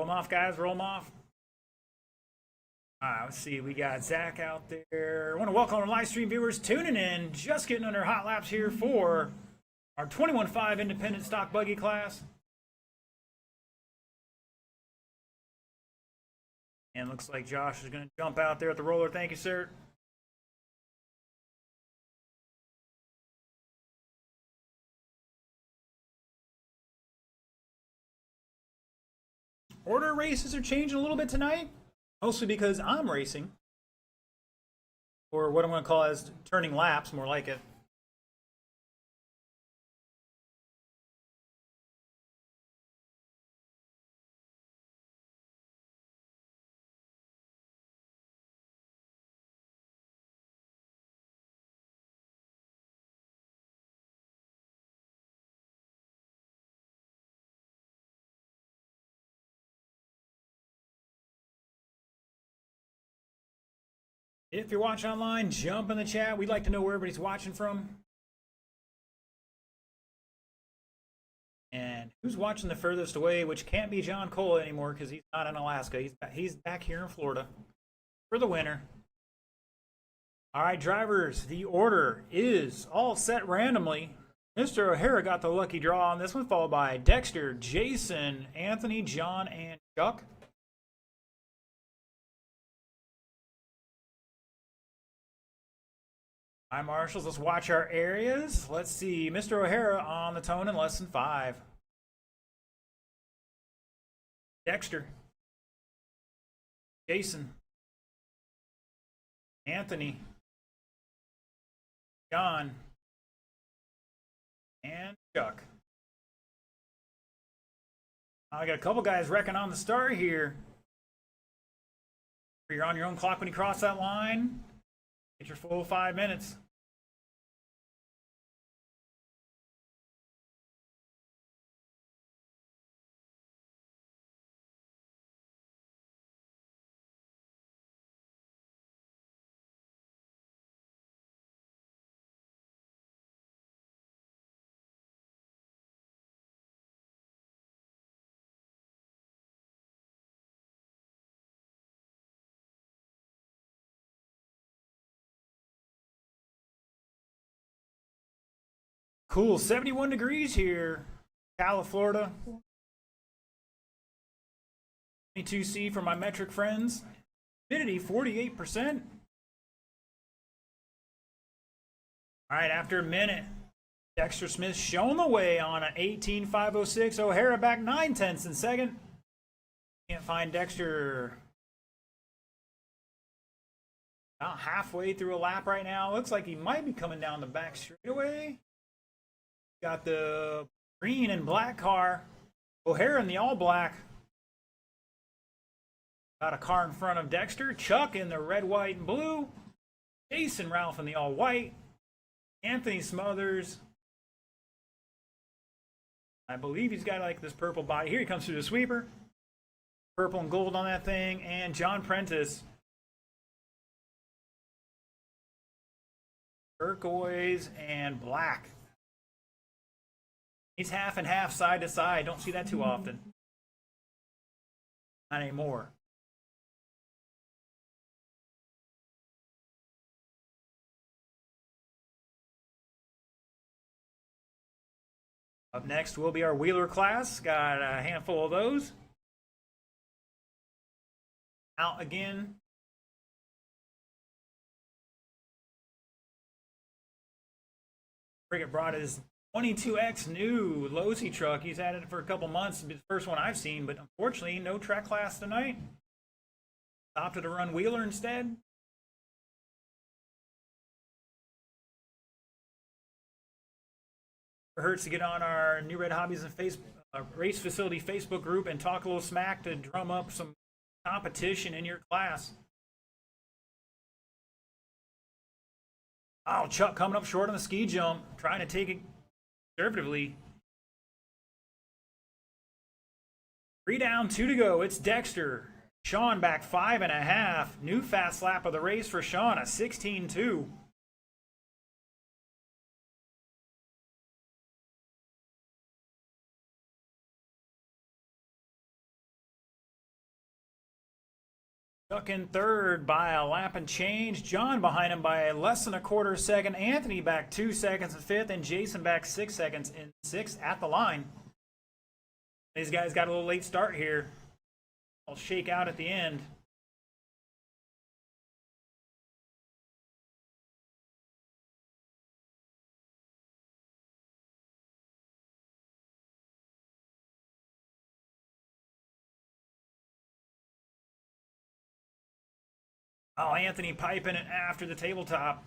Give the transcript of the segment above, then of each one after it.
Roll them off, guys. Roll them off. All right, let's see. We got Zach out there. I want to welcome our live stream viewers tuning in. Just getting under hot laps here for our 21.5 independent stock buggy class. And looks like Josh is going to jump out there at the roller. Thank you, sir. Order races are changing a little bit tonight, mostly because I'm racing. Or what I'm going to call as turning laps, more like it. If you're watching online, jump in the chat. We'd like to know where everybody's watching from. And who's watching the furthest away, which can't be John Cole anymore because he's not in Alaska. He's back here in Florida for the winter. All right, drivers, the order is all set randomly. Mr. O'Hara got the lucky draw on this one, followed by Dexter, Jason, Anthony, John, and Chuck. Hi, marshals. Let's watch our areas. Let's see. Mr. O'Hara on the tone in less than 5. Dexter. Jason. Anthony. John. And Chuck. I got a couple guys wrecking on the start here. You're on your own clock when you cross that line. Get your full 5 minutes. Cool, 71 degrees here, Ocala, Florida. 22C for my metric friends. Humidity 48%. All right, after a minute, Dexter Smith showing the way on an 18.506. O'Hara back 9/10 in second. Can't find Dexter. About halfway through a lap right now. Looks like he might be coming down the back straightaway. Got the green and black car. O'Hara in the all black. Got a car in front of Dexter. Chuck in the red, white, and blue. Jason Ralph in the all white. Anthony Smothers. I believe he's got like this purple body. Here he comes through the sweeper. Purple and gold on that thing. And John Prentice. Turquoise and black. He's half and half, side to side. Don't see that too often. Not anymore. Up next will be our wheeler class. Got a handful of those. Out again. Frigate brought his 22X new Losi truck. He's had it for a couple months. It's the first one I've seen, but unfortunately, no track class tonight. Opted to run wheeler instead. It hurts to get on our New Red Hobbies and Race Facility Facebook group and talk a little smack to drum up some competition in your class. Oh, Chuck coming up short on the ski jump, trying to take it conservatively. 3 down, 2 to go. It's Dexter. Sean back 5.5. New fast lap of the race for Sean, a 16.2. Stuck in third by a lap and change. John behind him by less than a quarter second. Anthony back 2 seconds in fifth, and Jason back 6 seconds in sixth at the line. These guys got a little late start here. I'll shake out at the end. Oh, Anthony piping it after the tabletop.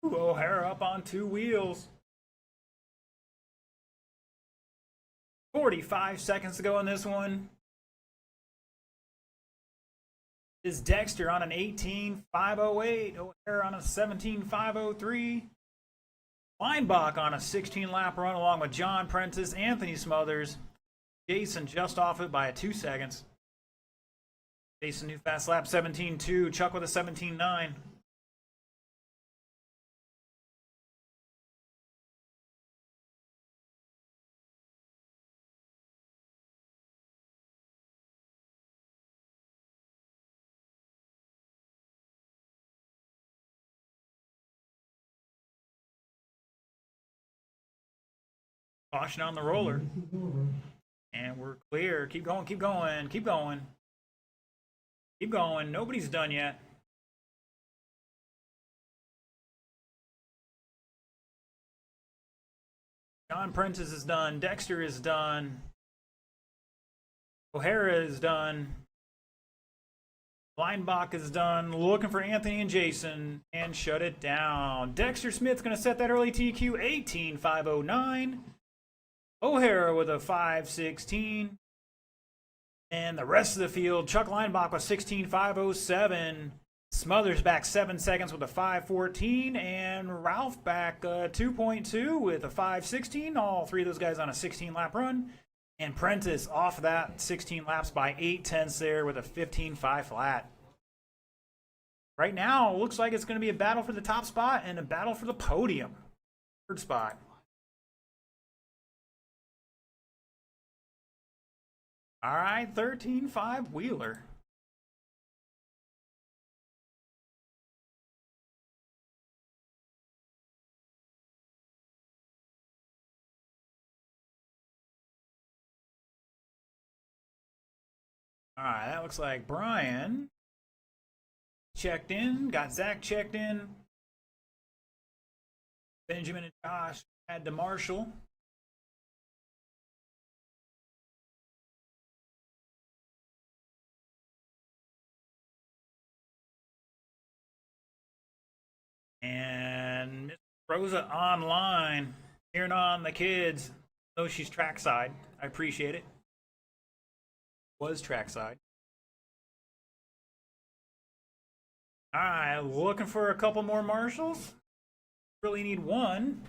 Ooh, O'Hara up on 2 wheels. 45 seconds to go in this one. Is Dexter on an 18.508. O'Hara on a 17.503. Weinbach on a 16-lap run along with John Prentice. Anthony Smothers. Jason just off it by 2 seconds. Jason, new fast lap 17.2. Chuck with a 17.9. Caution on the roller. And we're clear. Keep going, keep going, keep going. Keep going. Nobody's done yet. John Prentice is done. Dexter is done. O'Hara is done. Weinbach is done. Looking for Anthony and Jason. And shut it down. Dexter Smith's going to set that early TQ. 18.509. O'Hara with a 5.16. And the rest of the field, Chuck Leinbach with 16.507. Smothers back 7 seconds with a 5.14. And Ralph back 2.2 with a 5.16. All three of those guys on a 16-lap run. And Prentice off that 16 laps by 8/10 there with a 15.5 flat. Right now, looks like it's going to be a battle for the top spot and a battle for the podium. Third spot. All right, 13.5 Wheeler. All right, that looks like Brian checked in, got Zach checked in. Benjamin and Josh had to Marshall. And Miss Rosa online, cheering on the kids. Though she's trackside, I appreciate it. Was trackside. All right, looking for a couple more marshals. Really need one.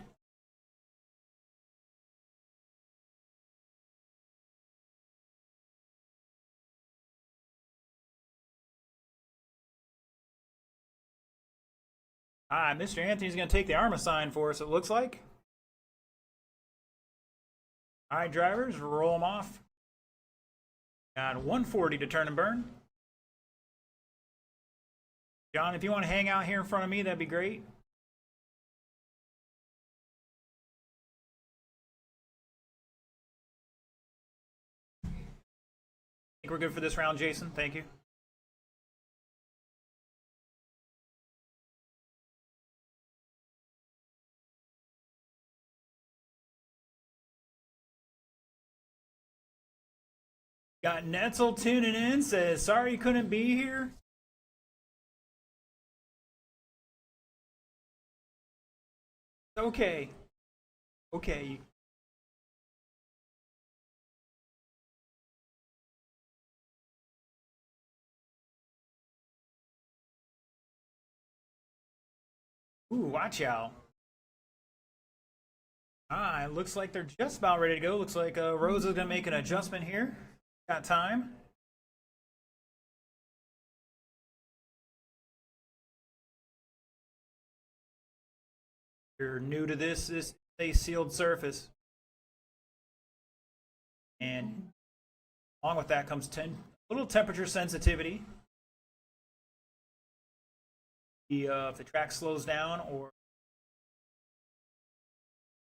All right, Mr. Anthony's going to take the arm assign for us, it looks like. All right, drivers, roll them off. Got 140 to turn and burn. John, if you want to hang out here in front of me, that'd be great. I think we're good for this round, Jason. Thank you. Got Netzel tuning in, says, sorry you couldn't be here. Okay. Okay. Ooh, watch out. Ah, it looks like they're just about ready to go. Looks like Rosa's going to make an adjustment here. Got time. you're new to this is a sealed surface. And along with that comes a little temperature sensitivity. If the track slows down, or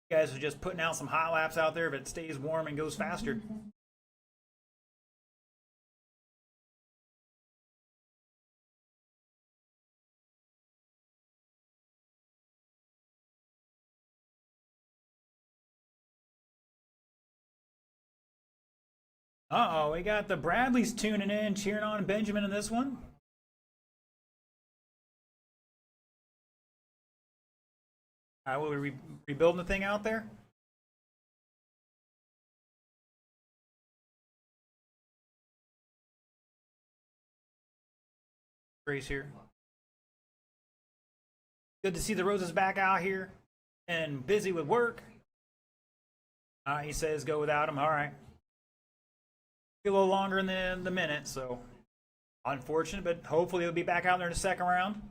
you guys are just putting out some hot laps out there, if it stays warm and goes faster. Uh-oh, we got the Bradleys tuning in, cheering on Benjamin in this one. All right, will we rebuilding the thing out there? Grace here. Good to see the Roses back out here and busy with work. He says go without him. All right. A little longer in the minute, so unfortunate, but hopefully he'll be back out there in the second round.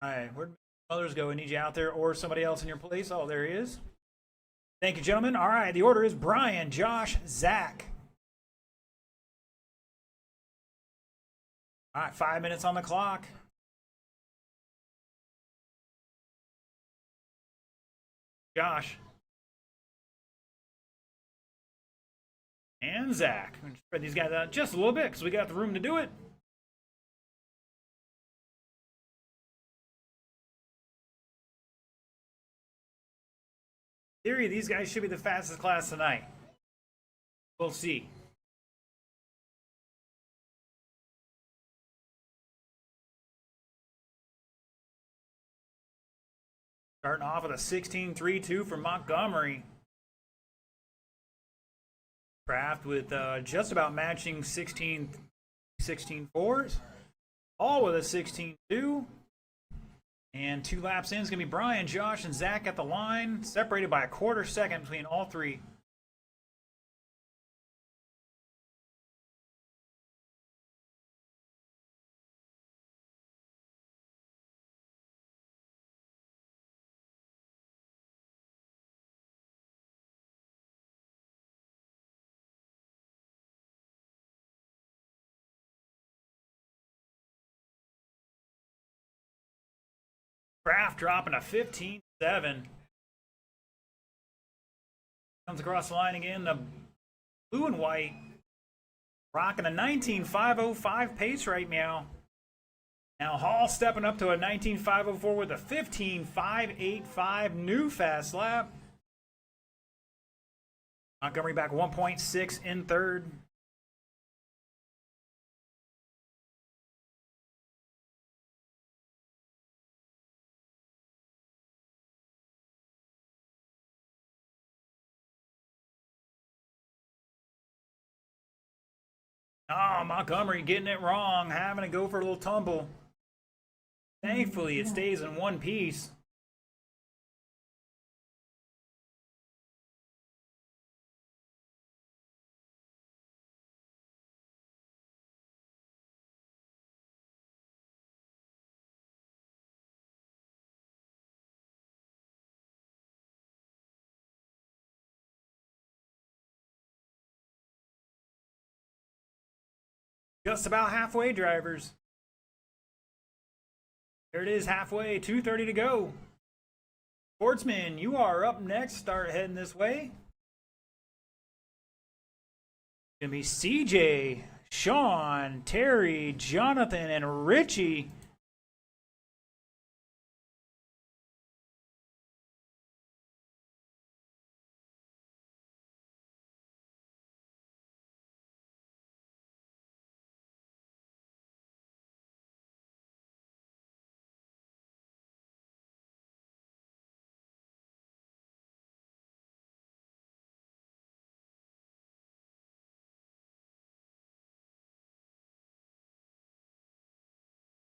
All right, where'd others go? I need you out there or somebody else in your place. Oh, there he is. Thank you, gentlemen. All right, the order is Brian, Josh, Zach. All right, 5 minutes on the clock. Josh. And Zach. I'm going to spread these guys out just a little bit because we got the room to do it. In theory, these guys should be the fastest class tonight. We'll see. Starting off with a 16.32 for Montgomery. Craft with just about matching 16.4s. All with a 16.2. And 2 laps in is going to be Brian, Josh, and Zach at the line. Separated by a quarter second between all three. Kraft dropping a 15.7. Comes across the line again. The blue and white rocking a 19.505 pace right now. Now Hall stepping up to a 19.504 with a 15.585 new fast lap. Montgomery back 1.6 in third. Oh, Montgomery getting it wrong, having to go for a little tumble. Thankfully, it stays in one piece. Just about halfway, drivers. There it is, halfway, 2:30 to go. Sportsman, you are up next. Start heading this way. Gonna be CJ, Sean, Terry, Jonathan, and Richie.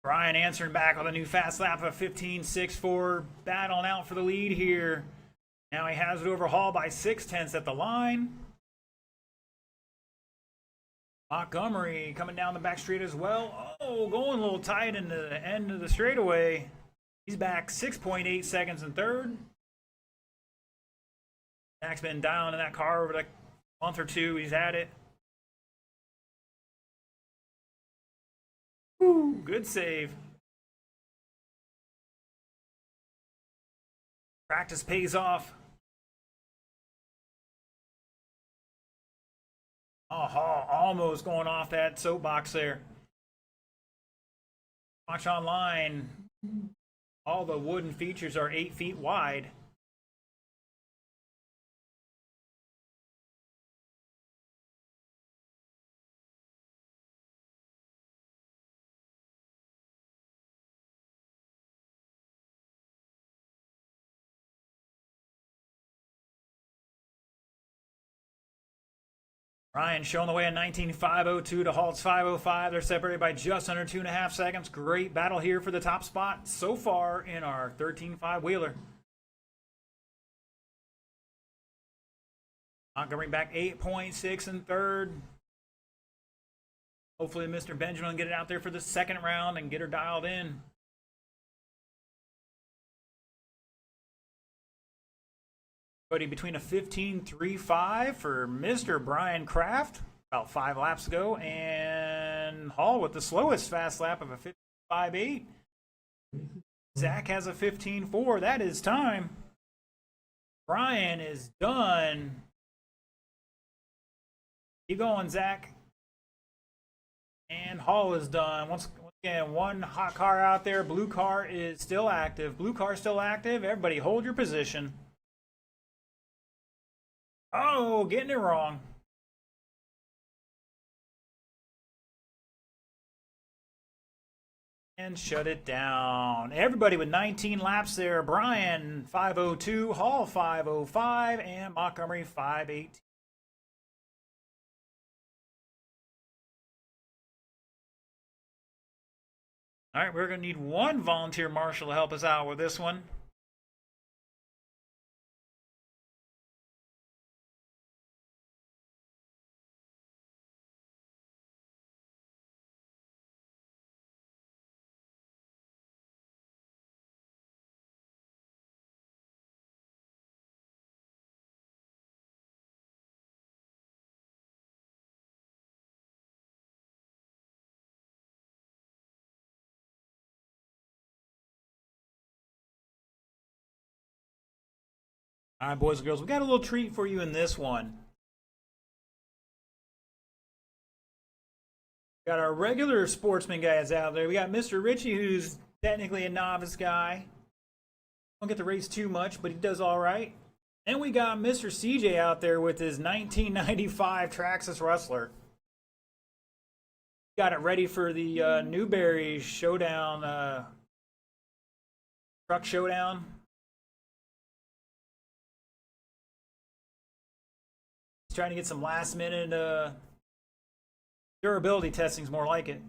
Brian answering back with a new fast lap of 15.64, battling out for the lead here. Now he has it over Hall by 0.6 at the line. Montgomery coming down the back straight as well. Oh, going a little tight in the end of the straightaway. He's back 6.8 seconds in third. Zach's been down in that car over like a month or two. He's had it. Woo, good save. Practice pays off. Oh, almost going off that soapbox there. Watch online. All the wooden features are 8 feet wide. Ryan showing the way in 19.502 to Halt's 505. They're separated by just under 2.5 seconds. Great battle here for the top spot so far in our 13.5 wheeler. Montgomery back 8.6 in third. Hopefully Mr. Benjamin will get it out there for the second round and get her dialed in. Between a 15.35 for Mr. Brian Kraft about 5 laps ago, and Hall with the slowest fast lap of a 15.58. Zach has a 15.4. That is time. Brian is done. Keep going, Zach. And Hall is done. Once again, one hot car out there. Blue car is still active. Blue car still active. Everybody hold your position. Oh, getting it wrong. And shut it down. Everybody with 19 laps there. Brian 502, Hall 505, and Montgomery 518. All right, we're going to need one volunteer marshal to help us out with this one. All right, boys and girls, we got a little treat for you in this one. We got our regular sportsman guys out there. We got Mr. Ritchie, who's technically a novice guy. Don't get to race too much, but he does all right. And we got Mr. CJ out there with his 1995 Traxxas Rustler. Got it ready for the Newberry Showdown, Truck Showdown. He's trying to get some last minute durability testings, more like it.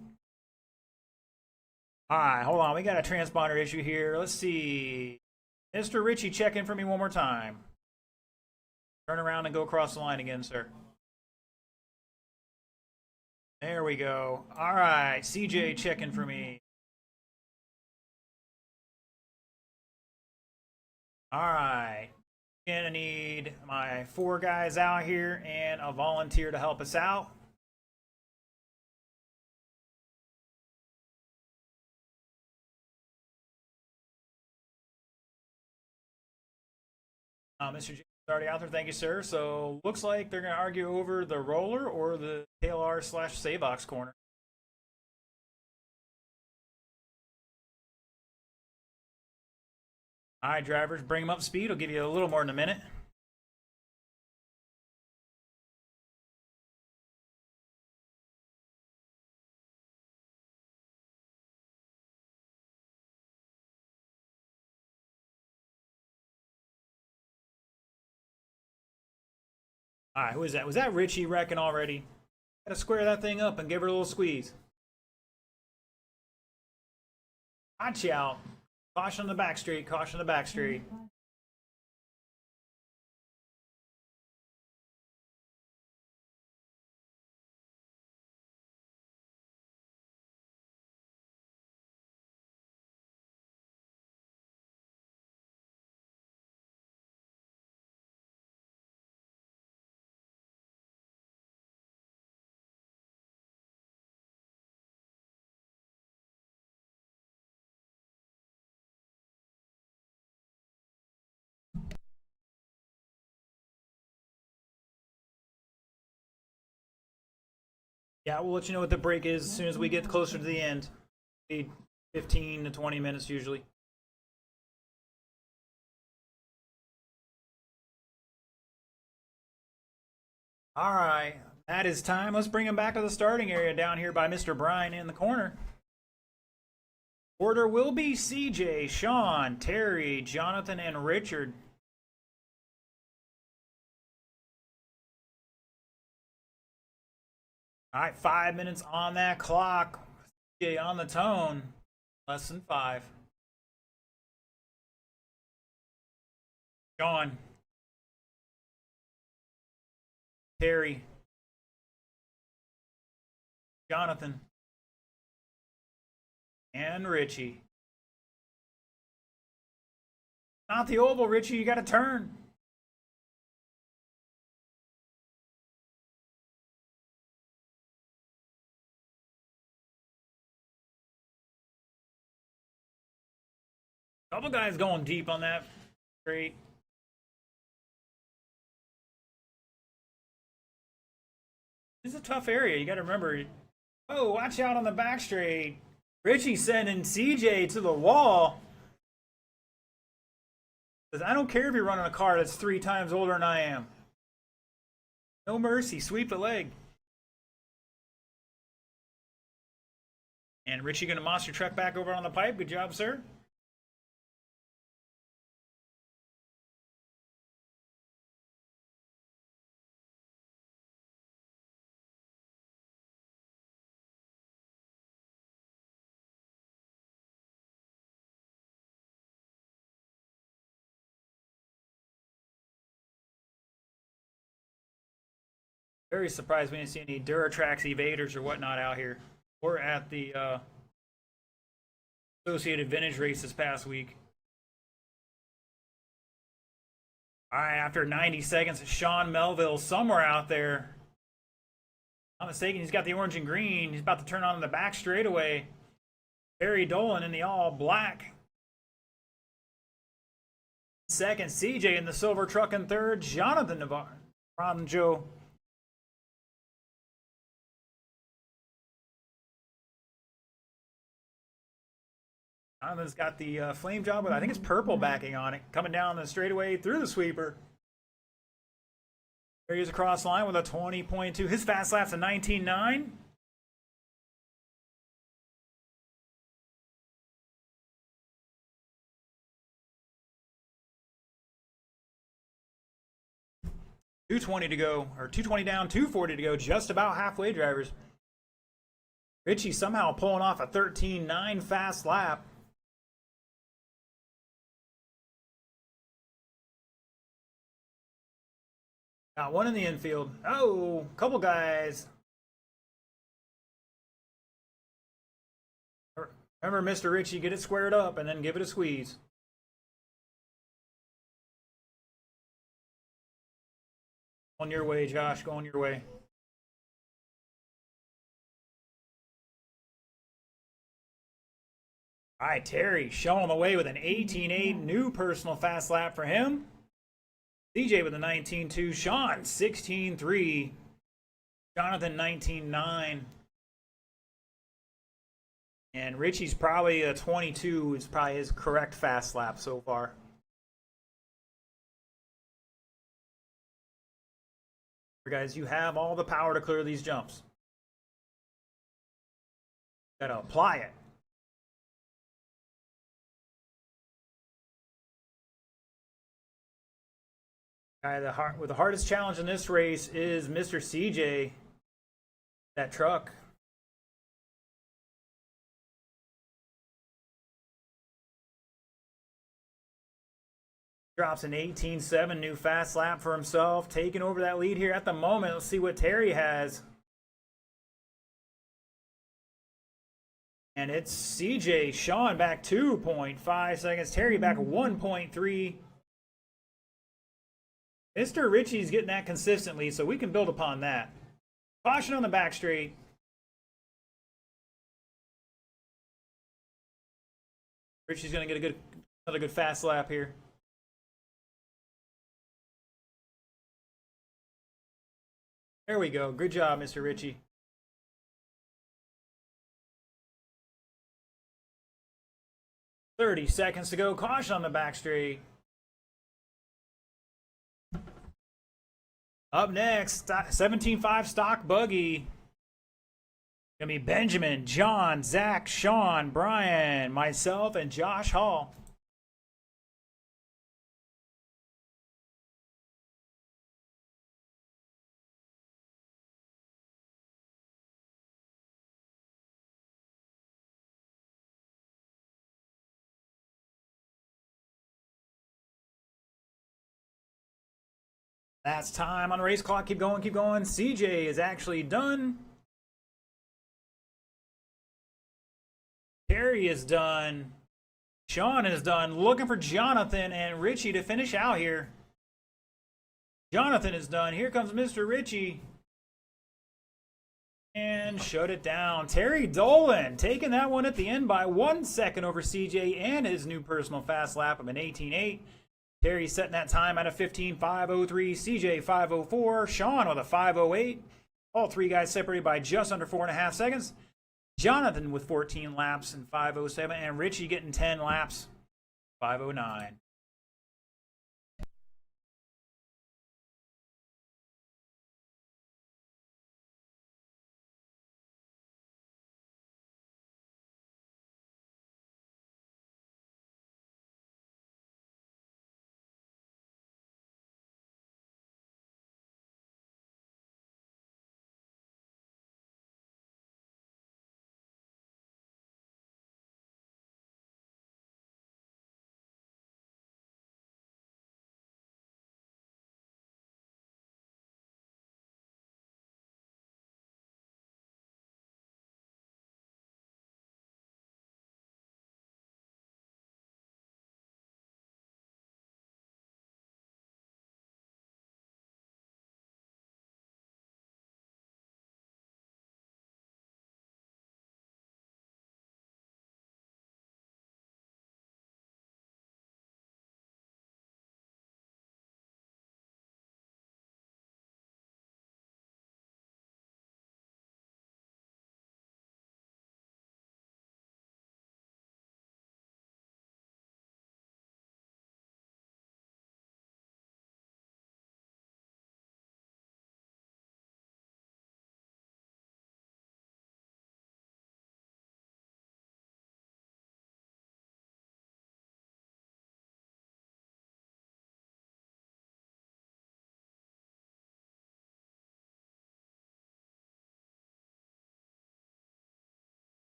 All right, hold on. We got a transponder issue here. Let's see. Mr. Ritchie, check in for me one more time. Turn around and go across the line again, sir. There we go. All right, CJ, check in for me. All right. Gonna need my 4 guys out here and a volunteer to help us out. Mr. James is already out there. Thank you, sir. So looks like they're going to argue over the roller or the KLR/Savox corner. All right, drivers, bring them up to speed. I'll give you a little more in a minute. All right, who is that? Was that Richie wrecking already? Got to square that thing up and give her a little squeeze. Watch out. Caution on the back street. Caution on the back street. Yeah, we'll let you know what the break is as soon as we get closer to the end. 15 to 20 minutes usually. All right, that is time. Let's bring him back to the starting area down here by Mr. Bryan in the corner. Order will be CJ, Sean, Terry, Jonathan, and Richard. All right, 5 minutes on that clock. CJ on the tone. Less than 5. Sean. Terry. Jonathan. And Richie. Not the oval, Richie. You got to turn. Couple guys going deep on that. Great. This is a tough area. You got to remember. Oh, watch out on the back straight. Richie sending CJ to the wall. Says, I don't care if you're running a car that's 3 times older than I am. No mercy. Sweep the leg. And Richie going to monster truck back over on the pipe. Good job, sir. Very surprised we didn't see any Duratrax evaders or whatnot out here. Or at the Associated Vintage race this past week. All right, after 90 seconds, Sean Melville somewhere out there. If I'm not mistaken, he's got the orange and green. He's about to turn on the back straightaway. Barry Dolan in the all black. Second, CJ in the silver truck in third. Jonathan Navarro. Jonathan's got the flame job with, I think it's purple backing on it. Coming down the straightaway through the sweeper. There he is across line with a 20.2. His fast lap's a 19.9. .220 to go, or 220 down, 240 to go. Just about halfway, drivers. Richie somehow pulling off a 13.9 fast lap. Got one in the infield. Oh, couple guys. Remember, Mr. Richie, get it squared up and then give it a squeeze. On your way, Josh. Go on your way. All right, Terry showing the way with an 18.8 new personal fast lap for him. CJ with a 19.2. Sean 16.3. Jonathan 19.9. And Richie's probably a 22. Is probably his correct fast lap so far. Guys, you have all the power to clear these jumps. Gotta apply it. Guy with the hardest challenge in this race is Mr. CJ. That truck. Drops an 18.7 new fast lap for himself, taking over that lead here at the moment. Let's see what Terry has. And it's CJ. Sean back 2.5 seconds. Terry back 1.3. Mr. Richie's getting that consistently, so we can build upon that. Caution on the back straight. Richie's going to get another good fast lap here. There we go. Good job, Mr. Richie. 30 seconds to go. Caution on the back straight. Up next, 17.5 stock buggy. Gonna be Benjamin, John, Zach, Sean, Brian, myself, and Josh Hall. That's time on the race clock. Keep going, keep going. CJ is actually done. Terry is done. Sean is done. Looking for Jonathan and Richie to finish out here. Jonathan is done. Here comes Mr. Richie. And shut it down. Terry Dolan taking that one at the end by 1 second over CJ and his new personal fast lap of an 18.8. Terry setting that time at a 15.503. CJ 5.04. Sean with a 5.08. All three guys separated by just under 4.5 seconds. Jonathan with 14 laps and 5.07. And Richie getting 10 laps, 5.09.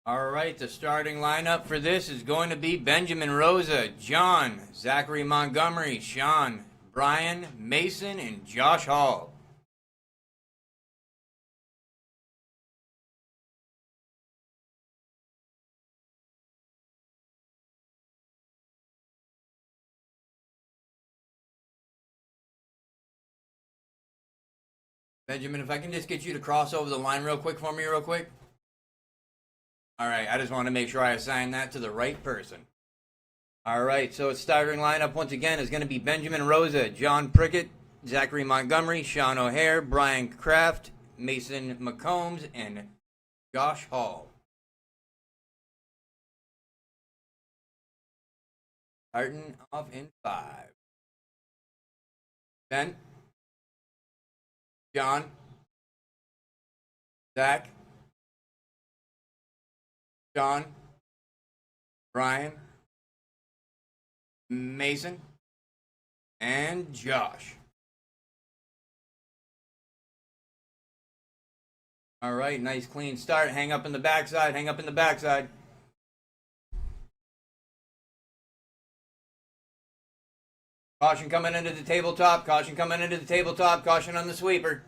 All right, the starting lineup for this is going to be Benjamin Rosa, John, Zachary Montgomery, Sean, Brian, Mason, and Josh Hall. Benjamin, if I can just get you to cross over the line real quick for me, real quick. All right, I just want to make sure I assign that to the right person. All right, so its starting lineup once again is going to be Benjamin Rosa, John Prickett, Zachary Montgomery, Sean O'Hare, Brian Kraft, Mason McCombs, and Josh Hall. Starting off in 5. Ben, John, Zach, Sean, Brian, Mason, and Josh. All right, nice clean start. Hang up in the backside, hang up in the backside. Caution coming into the tabletop, caution coming into the tabletop, caution on the sweeper.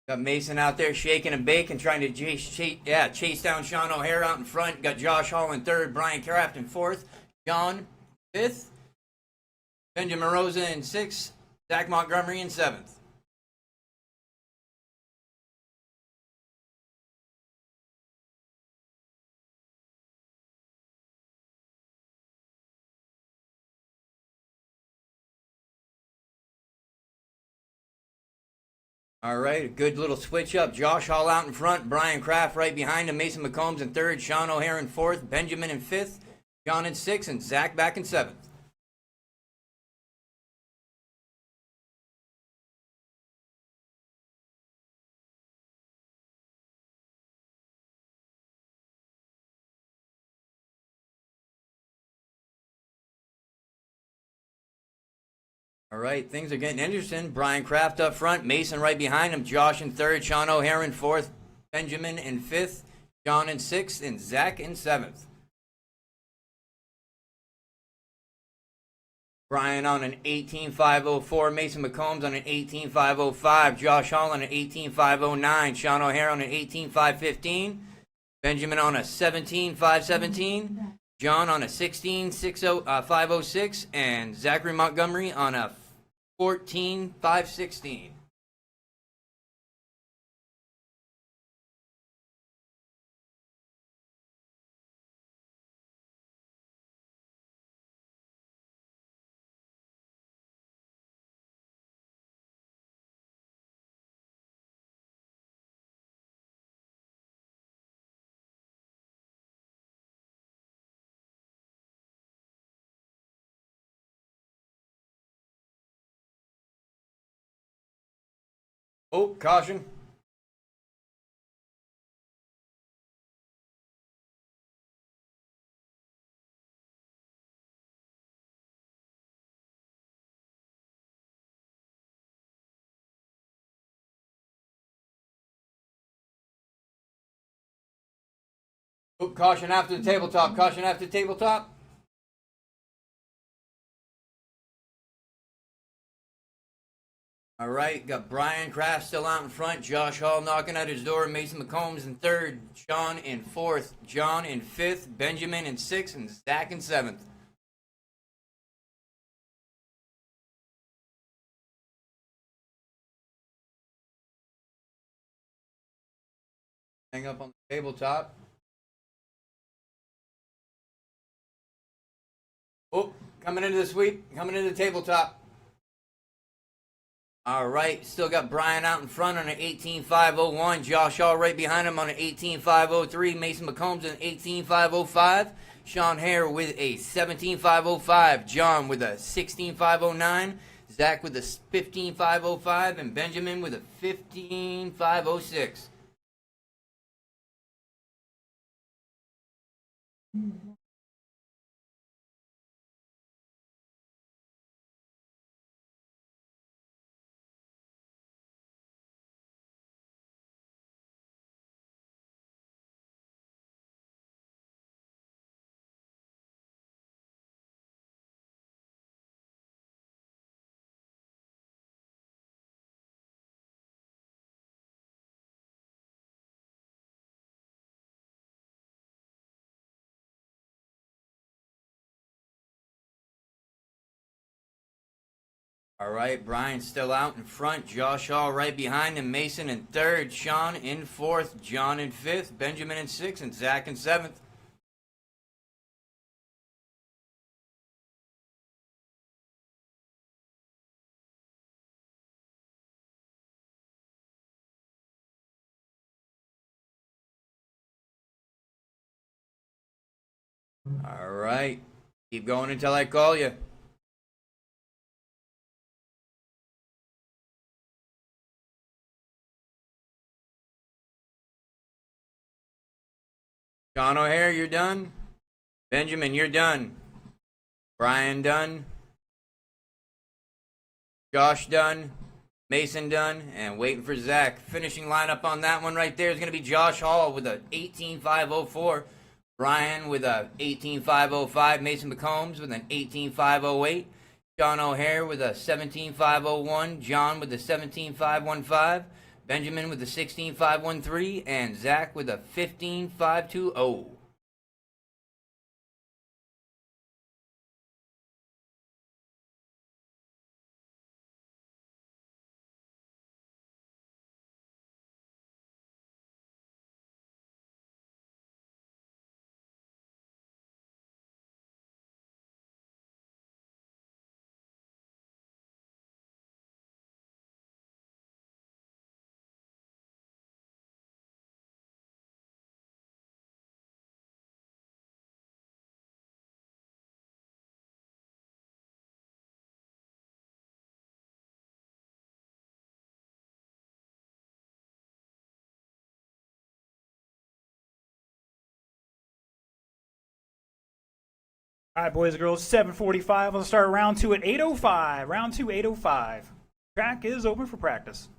Got Mason out there shaking and baking, trying to chase down Sean O'Hare out in front. Got Josh Hall in 3rd, Brian Kraft in 4th, John 5th, Benjamin Rosa in 6th, Zach Montgomery in 7th. All right, a good little switch up. Josh Hall out in front, Brian Kraft right behind him, Mason McCombs in 3rd, Sean O'Hare in 4th, Benjamin in 5th, John in 6th, and Zach back in 7th. All right, things are getting interesting. Brian Kraft up front, Mason right behind him, Josh in 3rd, Sean O'Hare in 4th, Benjamin in 5th, John in 6th, and Zach in 7th. Brian on an 18.504, Mason McCombs on an 18.505, Josh Hall on an 18.509, Sean O'Hare on an 18.515, Benjamin on a 17.517, John on a 16.506, and Zachary Montgomery on a 14.516. Oh, caution. Oh, caution after the tabletop. Caution after the tabletop. All right, got Brian Kraft still out in front. Josh Hall knocking at his door. Mason McCombs in 3rd. Sean in 4th. John in 5th. Benjamin in 6th. And Zach in 7th. Hang up on the tabletop. Oh, coming into the sweep. Coming into the tabletop. All right, still got Brian out in front on an 18.501. Josh Hall right behind him on an 18.503. Mason McCombs on an 18.505. Sean Hare with a 17.505. John with a 16.509. Zach with a 15.505. And Benjamin with a 15.506. All right, Brian still out in front. Josh Hall right behind him. Mason in third. Sean in fourth. John in fifth. Benjamin in sixth. And Zach in seventh. All right. Keep going until I call you. John O'Hare, you're done. Benjamin, you're done. Brian done. Josh done. Mason done. And waiting for Zach. Finishing lineup on that one right there is going to be Josh Hall with a 18.504. Brian with a 18.505. Mason McCombs with an 18.508. John O'Hare with a 17.501. John with a 17.515. Benjamin with a 16.513. And Zach with a 15.520. All right, boys and girls, 7:45. We'll start round 2 at 8:05. Round 2, 8:05. Track is open for practice.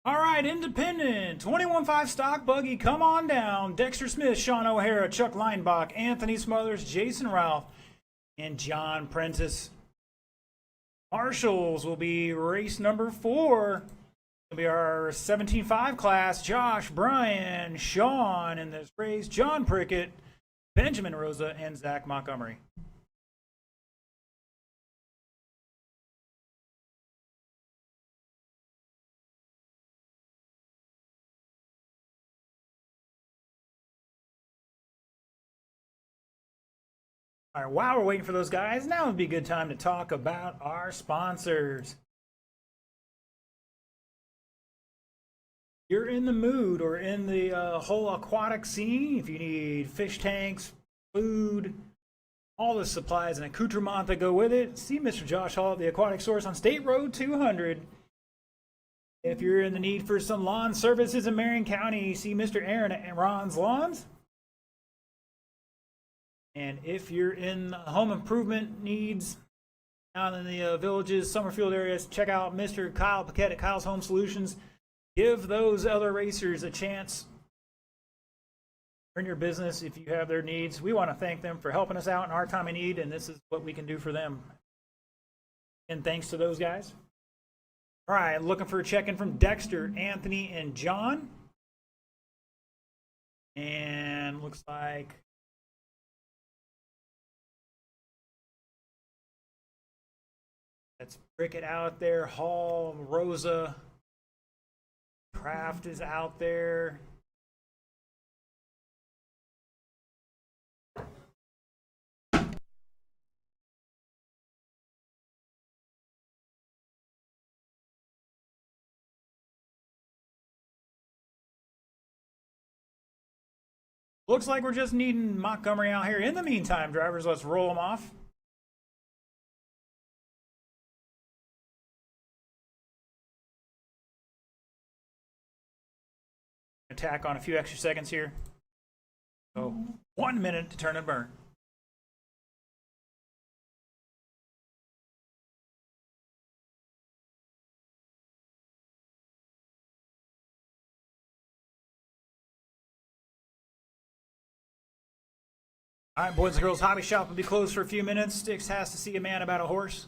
All right, independent, 21.5 stock buggy, come on down. Dexter Smith, Sean O'Hara, Chuck Leinbach, Anthony Smothers, Jason Ralph, and John Prentice. Marshals will be race number 4. It'll be our 17.5 class. Josh, Brian, Sean in this race, John Prickett, Benjamin Rosa, and Zach Montgomery. All right, while we're waiting for those guys, now would be a good time to talk about our sponsors. You're in the mood or in the whole aquatic scene, if you need fish tanks, food, all the supplies and accoutrement that go with it, see Mr. Josh Hall at the Aquatic Source on State Road 200. If you're in the need for some lawn services in Marion County, see Mr. Aaron at Ron's Lawns. And if you're in home improvement needs down in the Villages, Summerfield areas, check out Mr. Kyle Paquette at Kyle's Home Solutions. Give those other racers a chance in your business if you have their needs. We want to thank them for helping us out in our time of need, and this is what we can do for them. And thanks to those guys. All right, looking for a check-in from Dexter, Anthony, and John. And looks like that's Prickett out there, Hall, Rosa, Kraft is out there. Looks like we're just needing Montgomery out here. In the meantime, drivers, let's roll them off. Attack on a few extra seconds here. So 1 minute to turn and burn. All right, boys and girls, hobby shop will be closed for a few minutes. Sticks has to see a man about a horse.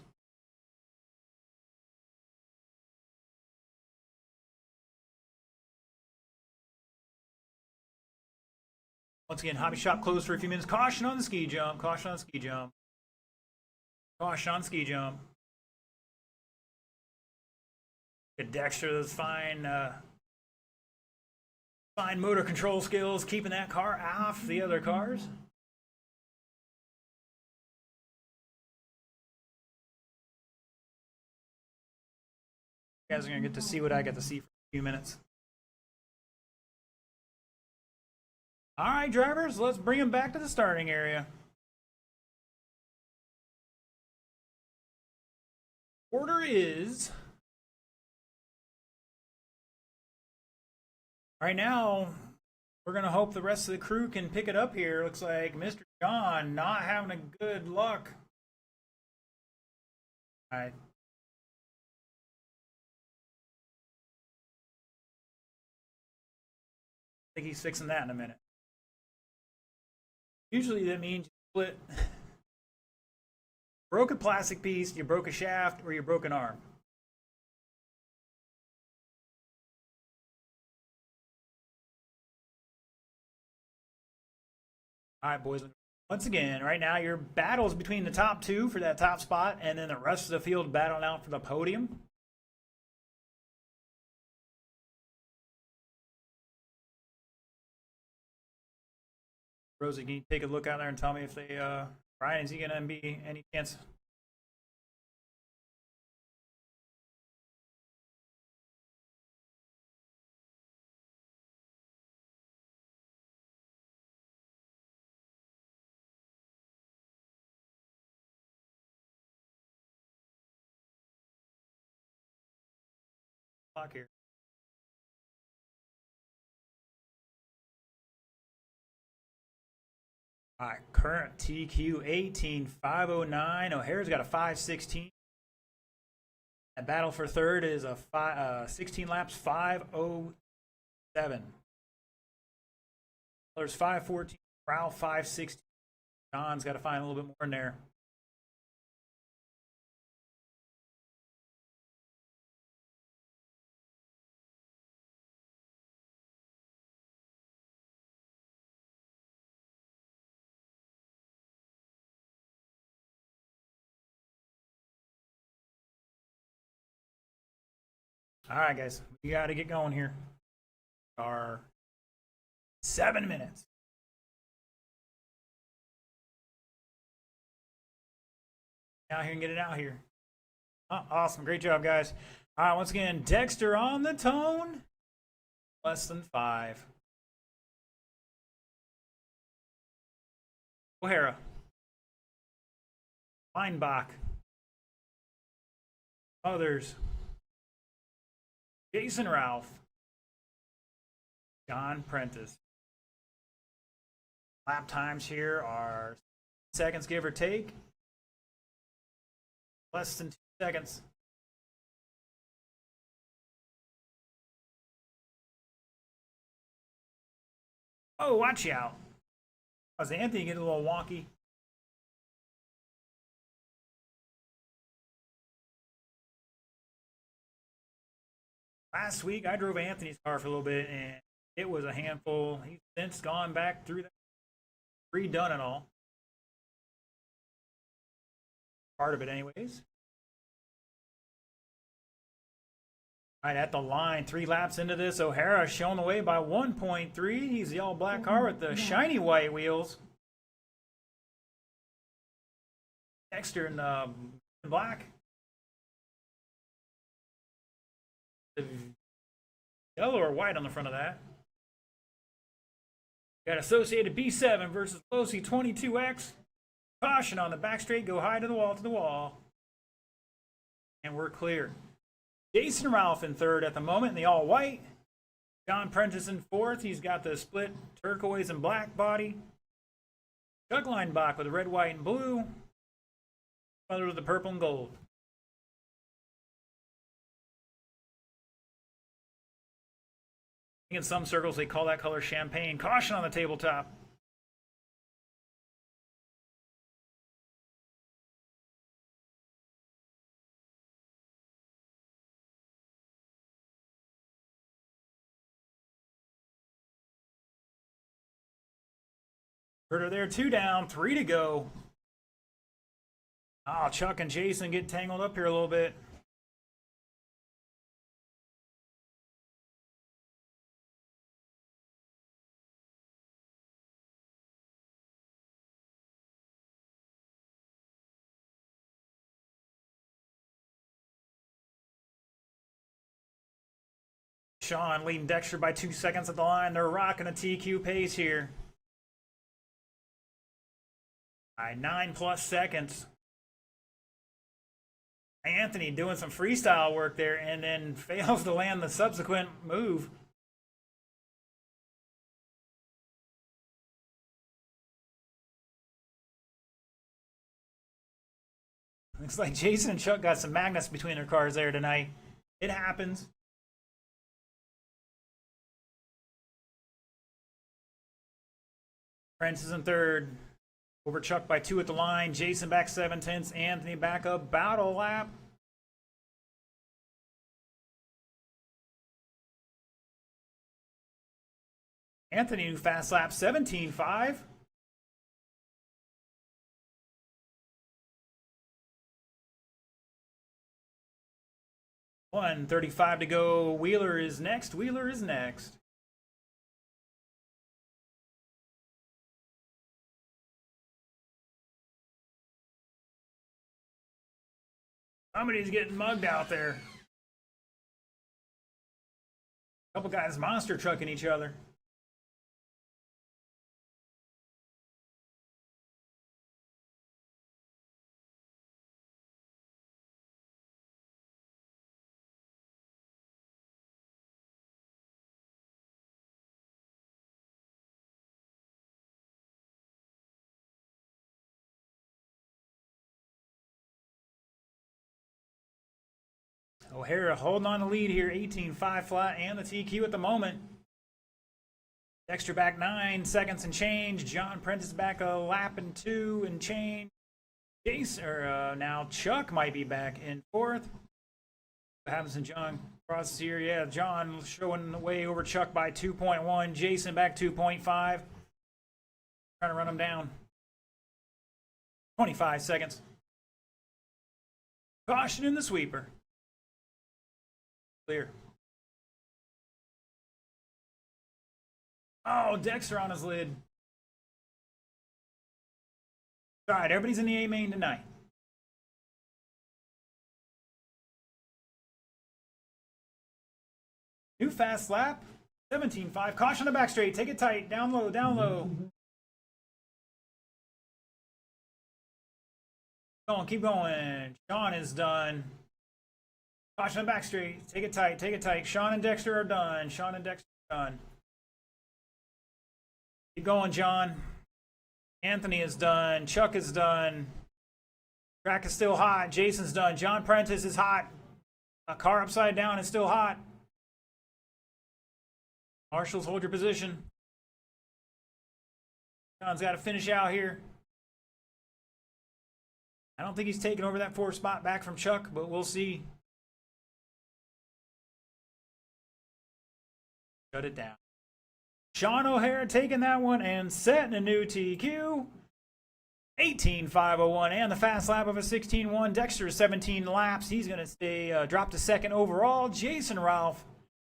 Once again, hobby shop closed for a few minutes. Caution on the ski jump. Caution on the ski jump. Caution on ski jump. Good Dexter, those fine, fine motor control skills, keeping that car off the other cars. You guys are gonna get to see what I get to see for a few minutes. All right, drivers, let's bring them back to the starting area. Order is right now. We're gonna hope the rest of the crew can pick it up here. Looks like Mr. John not having a good luck. All right. I think he's fixing that in a minute. Usually that means you split. Broke a plastic piece, you broke a shaft, or you broke an arm. All right, boys. Once again, right now your battle's between the top two for that top spot, and then the rest of the field battling out for the podium. Rosie, can you take a look out there and tell me if they, Ryan, is he going to be any chance? Clock here. All right, current TQ 18509. O'Hara's got a 516. That battle for third is a 16 laps, 5:07. There's 5:14. Ralph 5:16. John's got to find a little bit more in there. All right, guys, we got to get going here. Our 7 minutes. Out here and get it out here. Oh, awesome. Great job, guys. All right, once again, Dexter on the tone. Less than 5. O'Hara. Weinbach. Others. Jason Ralph. John Prentice. Lap times here are seconds, give or take. Less than 2 seconds. Oh, watch out. Was Anthony getting a little wonky? Last week, I drove Anthony's car for a little bit, and it was a handful. He's since gone back through that, redone it all. Part of it, anyways. All right, at the line, 3 laps into this, O'Hara shown the way by 1.3. He's the all-black car with the shiny white wheels. Dexter in black. The yellow or white on the front of that. Got Associated B7 versus Losi 22X. Caution on the back straight, go high to the wall. And we're clear. Jason Ralph in third at the moment in the all white. John Prentice in fourth. He's got the split turquoise and black body. Doug Leinbach with the red, white, and blue. Other with the purple and gold. In some circles, they call that color champagne. Caution on the tabletop. Herder there, 2 down, 3 to go. Oh, Chuck and Jason get tangled up here a little bit. Sean leading Dexter by 2 seconds at the line. They're rocking a TQ pace here. All right, 9+ seconds. Anthony doing some freestyle work there and then fails to land the subsequent move. Looks like Jason and Chuck got some magnets between their cars there tonight. It happens. Prince is in third. Over Chuck by 2 at the line. Jason back 7/10. Anthony back up about a lap. Anthony fast lap 17.5. $1:35 to go. Wheeler is next. Wheeler is next. Somebody's getting mugged out there. A couple guys monster trucking each other. O'Hara holding on the lead here, 18.5 flat and the TQ at the moment. Dexter back 9 seconds and change. John Prentice back a lap and 2 and change. Now Chuck might be back in 4th. What happens in John crosses here? Yeah, John showing the way over Chuck by 2.1. Jason back 2.5. Trying to run him down. 25 seconds. Caution in the sweeper. Clear. Oh, Dexter on his lid. All right, everybody's in the A main tonight. New fast lap. 17.5. Caution on the back straight. Take it tight. Down low, down low. Keep going. Sean is done. Caution on the back straight. Take it tight. Take it tight. Sean and Dexter are done. Sean and Dexter are done. Keep going, John. Anthony is done. Chuck is done. Track is still hot. Jason's done. John Prentice is hot. A car upside down is still hot. Marshals, hold your position. John's got to finish out here. I don't think he's taking over that 4th spot back from Chuck, but we'll see. Shut it down. Sean O'Hara taking that one and setting a new TQ. 18.501 and the fast lap of a 16.1. Dexter 17 laps. He's going to stay drop to 2nd overall. Jason Ralph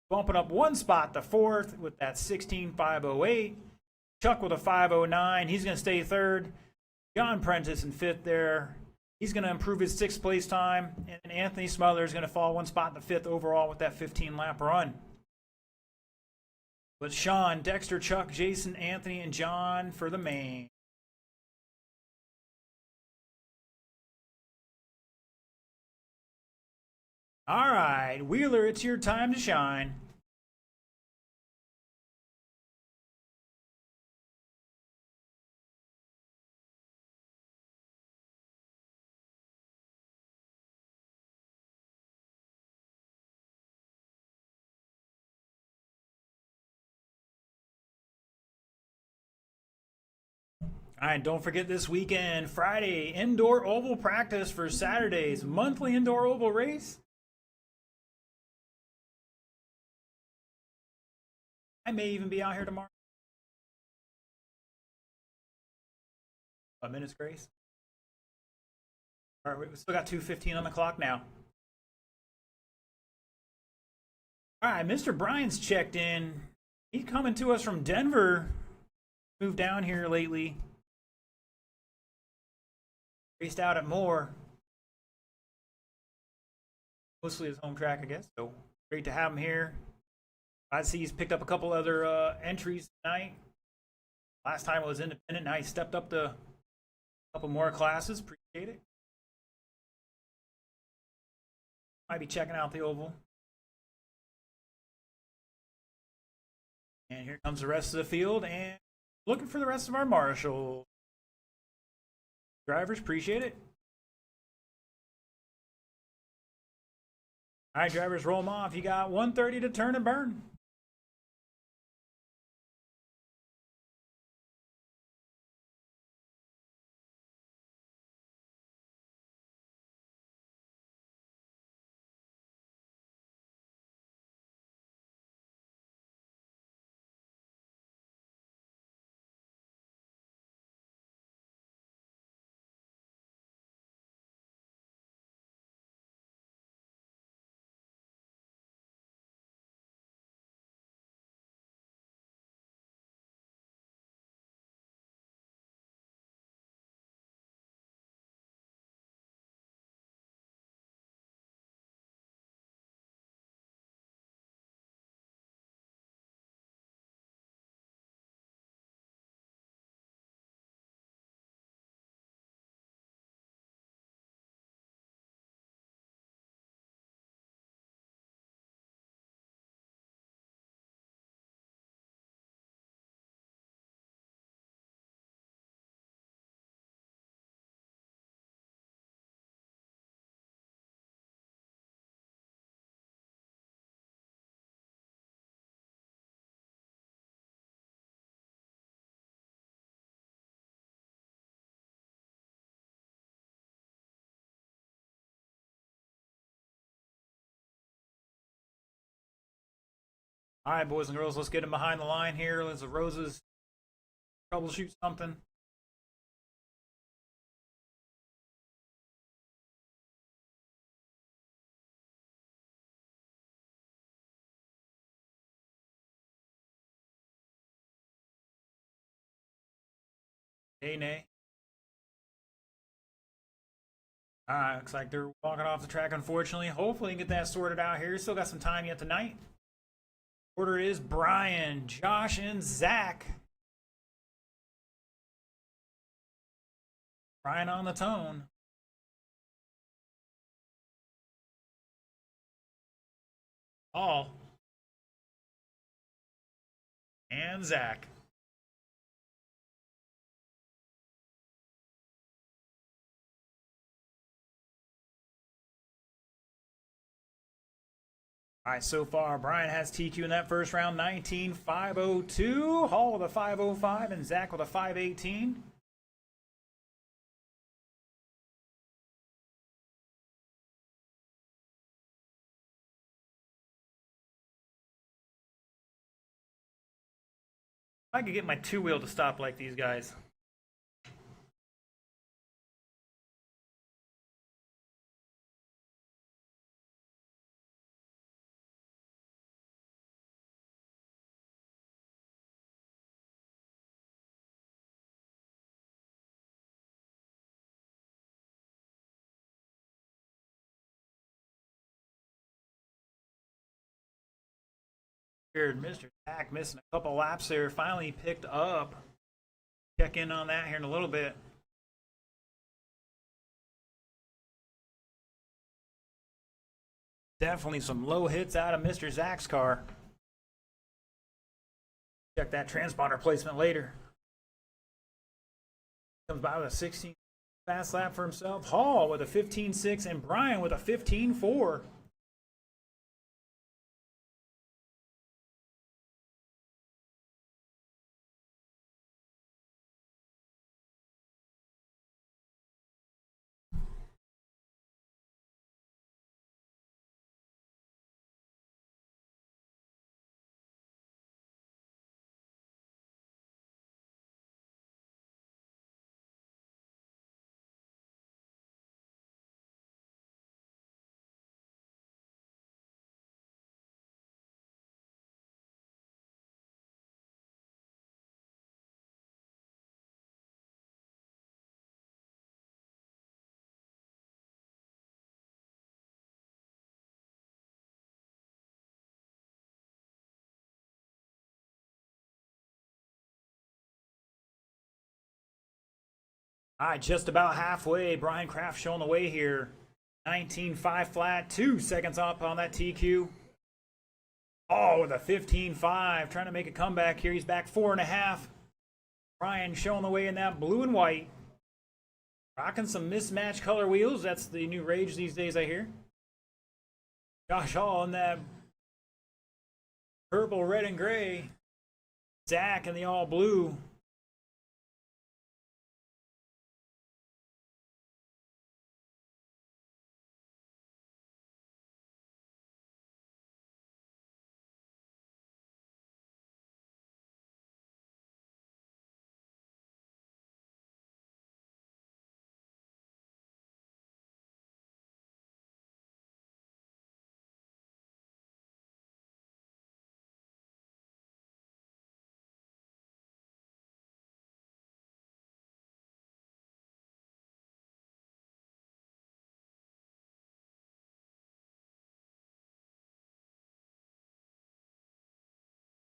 bumping up 1 spot to 4th with that 16.508. Chuck with a 509. He's going to stay 3rd. John Prentice in 5th there. He's going to improve his 6th place time. And Anthony Smother is going to fall 1 spot to 5th overall with that 15 lap run. But Sean, Dexter, Chuck, Jason, Anthony, and John for the main. All right, Wheeler, it's your time to shine. All right, don't forget this weekend, Friday, indoor oval practice for Saturday's monthly indoor oval race. I may even be out here tomorrow. A minute's grace. All right, we still got 2:15 on the clock now. All right, Mr. Bryan's checked in. He's coming to us from Denver. Moved down here lately. Raced out at Moore. Mostly his home track, I guess. So great to have him here. I see he's picked up a couple other entries tonight. Last time it was independent. Now he stepped up to a couple more classes. Appreciate it. Might be checking out the oval. And here comes the rest of the field. And looking for the rest of our marshals. Drivers, appreciate it. All right, drivers, roll them off. You got 130 to turn and burn. All right, boys and girls, let's get him behind the line here. Let's the Roses troubleshoot something. Hey, nay. All right, looks like they're walking off the track, unfortunately. Hopefully, we can get that sorted out here. Still got some time yet tonight. Order is Brian, Josh, and Zach. Brian on the tone. Paul. And Zach. All right, so far, Brian has TQ in that first round, 19.502. Hall with a 505 and Zach with a 518. I could get my two-wheel to stop like these guys. Mr. Zach missing a couple laps there. Finally picked up. Check in on that here in a little bit. Definitely some low hits out of Mr. Zach's car. Check that transponder placement later. Comes by with a 16 fast lap for himself. Hall with a 15.6 and Brian with a 15.4. All right, just about halfway. Brian Kraft showing the way here. 19.5 flat, 2 seconds up on that TQ. Oh, with a 15.5, trying to make a comeback here. He's back 4.5. Brian showing the way in that blue and white. Rocking some mismatched color wheels. That's the new rage these days, I hear. Josh Hall in that purple, red, and gray. Zach in the all blue.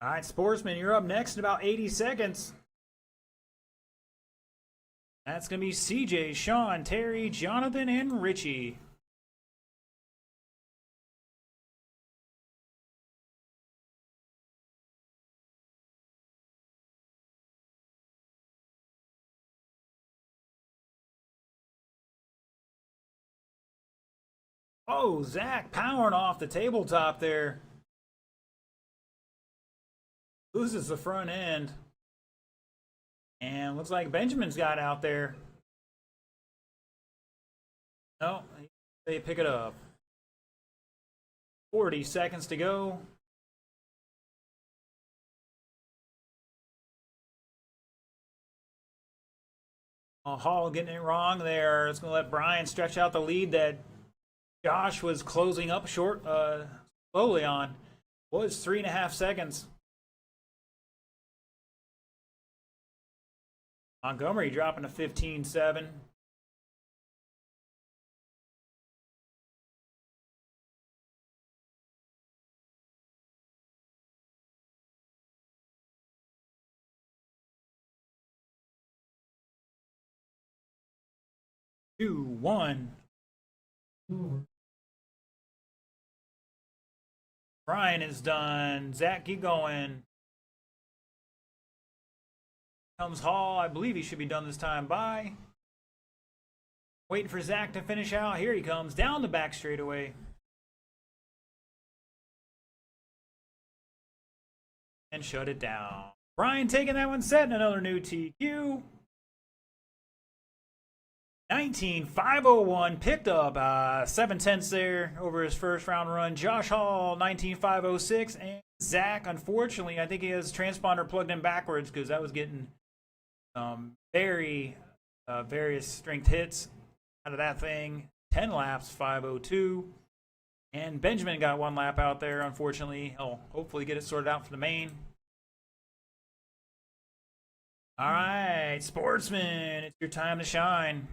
All right, Sportsman, you're up next in about 80 seconds. That's going to be CJ, Sean, Terry, Jonathan, and Richie. Oh, Zach powering off the tabletop there. Loses the front end. And looks like Benjamin's got out there. No, they pick it up. 40 seconds to go. Hall getting it wrong there. It's going to let Brian stretch out the lead that Josh was closing up short, slowly on. Was 3.5 seconds. Montgomery dropping to 15.7. Two, one. Brian is done. Zach, keep going. Comes Hall. I believe he should be done this time. Bye. Waiting for Zach to finish out. Here he comes. Down the back straightaway. And shut it down. Brian taking that one, setting another new TQ. 19.501, picked up 7/10 there over his first round run. Josh Hall, 19.506, and Zach, unfortunately, I think he has transponder plugged in backwards because that was getting various strength hits out of that thing. 10 laps, 5:02, and Benjamin got 1 lap out there. Unfortunately, he'll hopefully get it sorted out for the main. All right, sportsman, it's your time to shine.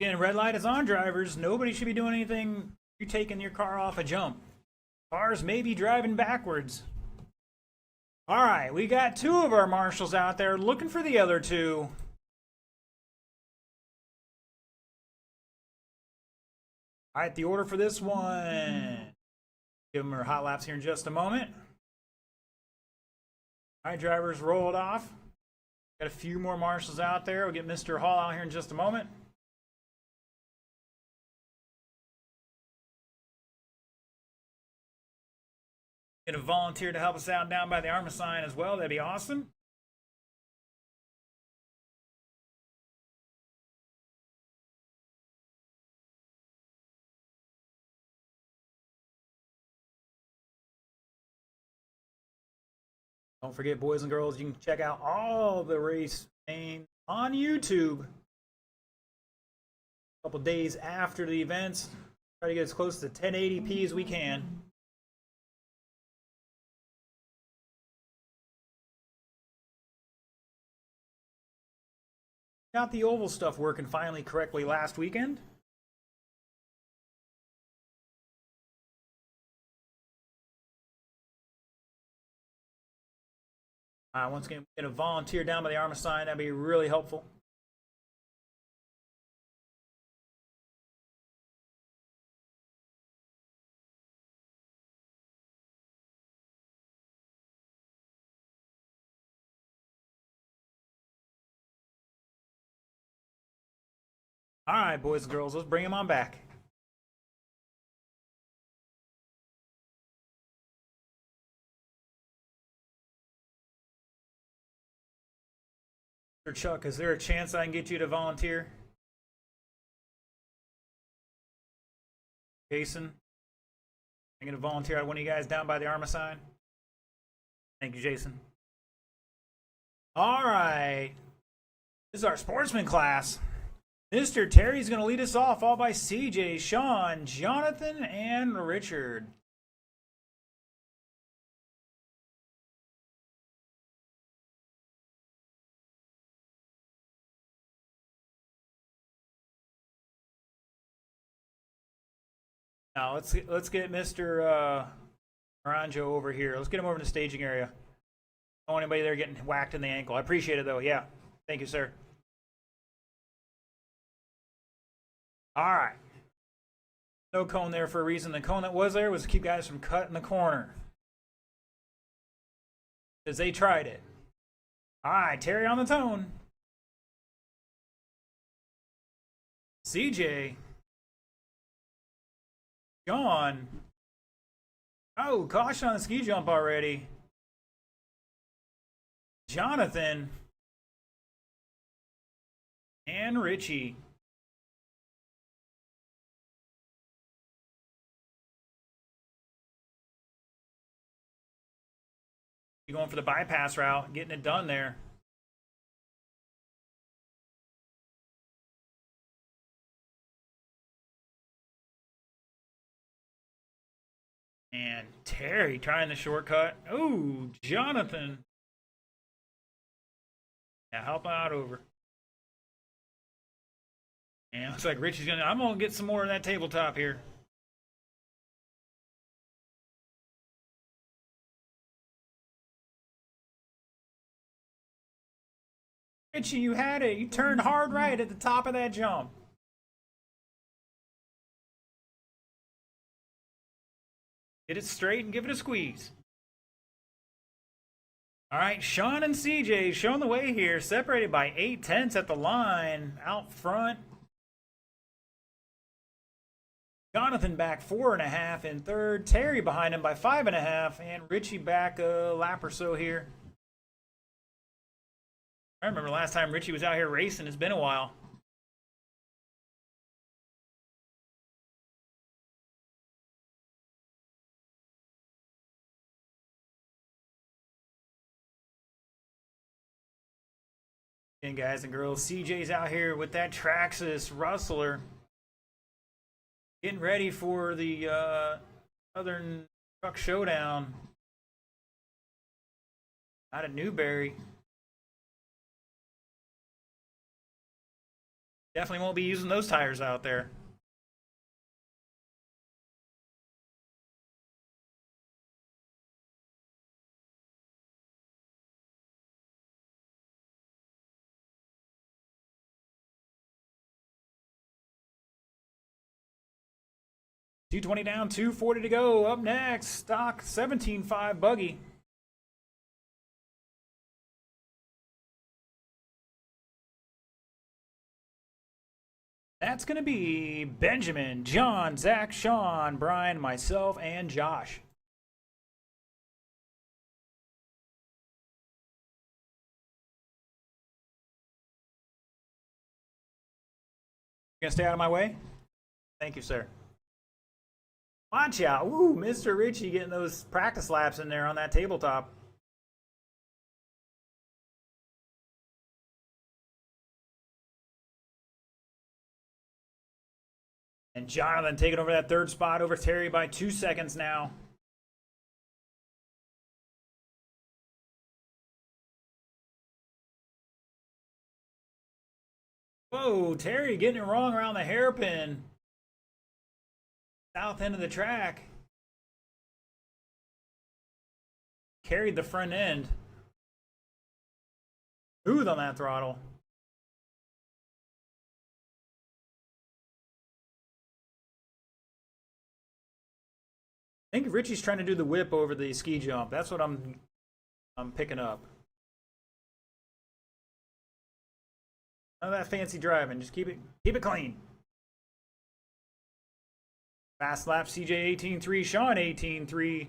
Again, red light is on, drivers. Nobody should be doing anything. You're taking your car off a jump. Cars may be driving backwards. All right, we got 2 of our marshals out there looking for the other 2. All right, the order for this one. Give them our hot laps here in just a moment. All right, drivers, roll it off. Got a few more marshals out there. We'll get Mr. Hall out here in just a moment. Get a volunteer to help us out down by the Arma sign as well. That'd be awesome. Don't forget, boys and girls, you can check out all the race main on YouTube. A couple days after the events. Try to get as close to 1080p as we can. Got the oval stuff working finally correctly last weekend. Once again, get a volunteer down by the Arma sign. That'd be really helpful. All right, boys and girls, let's bring them on back. Chuck, is there a chance I can get you to volunteer? Jason, I'm going to volunteer at one of you guys down by the Arma sign. Thank you, Jason. All right. This is our sportsman class. Mr. Terry's going to lead us off, followed by CJ, Sean, Jonathan, and Richard. Now let's get Mr. Naranjo over here. Let's get him over to the staging area. Don't want anybody there getting whacked in the ankle. I appreciate it though. Yeah. Thank you, sir. All right. No cone there for a reason. The cone that was there was to keep guys from cutting the corner. Because they tried it. All right, Terry on the tone. CJ. John. Oh, caution on the ski jump already. Jonathan. And Richie. You're going for the bypass route, getting it done there. And Terry trying the shortcut. Oh, Jonathan. Yeah, help out over. And looks like Richie's gonna. I'm gonna get some more of that tabletop here. Richie, you had it. You turned hard right at the top of that jump. Get it straight and give it a squeeze. All right, Sean and CJ showing the way here, separated by 8/10 at the line. Out front, Jonathan back 4.5 in third. Terry behind him by 5.5, and Richie back a lap or so here. I remember last time Richie was out here racing. It's been a while. And guys and girls, CJ's out here with that Traxxas Rustler, getting ready for the Southern Truck Showdown out of Newberry. Definitely won't be using those tires out there. $220 down, $240 to go. Up next, stock 17.5 buggy. That's going to be Benjamin, John, Zach, Sean, Brian, myself, and Josh. You gonna stay out of my way? Thank you, sir. Watch out. Ooh, Mr. Richie getting those practice laps in there on that tabletop. And Jonathan taking over that third spot over Terry by 2 seconds now. Whoa, Terry getting it wrong around the hairpin. South end of the track. Carried the front end. Smooth on that throttle. I think Richie's trying to do the whip over the ski jump. That's what I'm picking up. None of that fancy driving. Just keep it clean. Fast lap, CJ 18.3, Sean 18.3,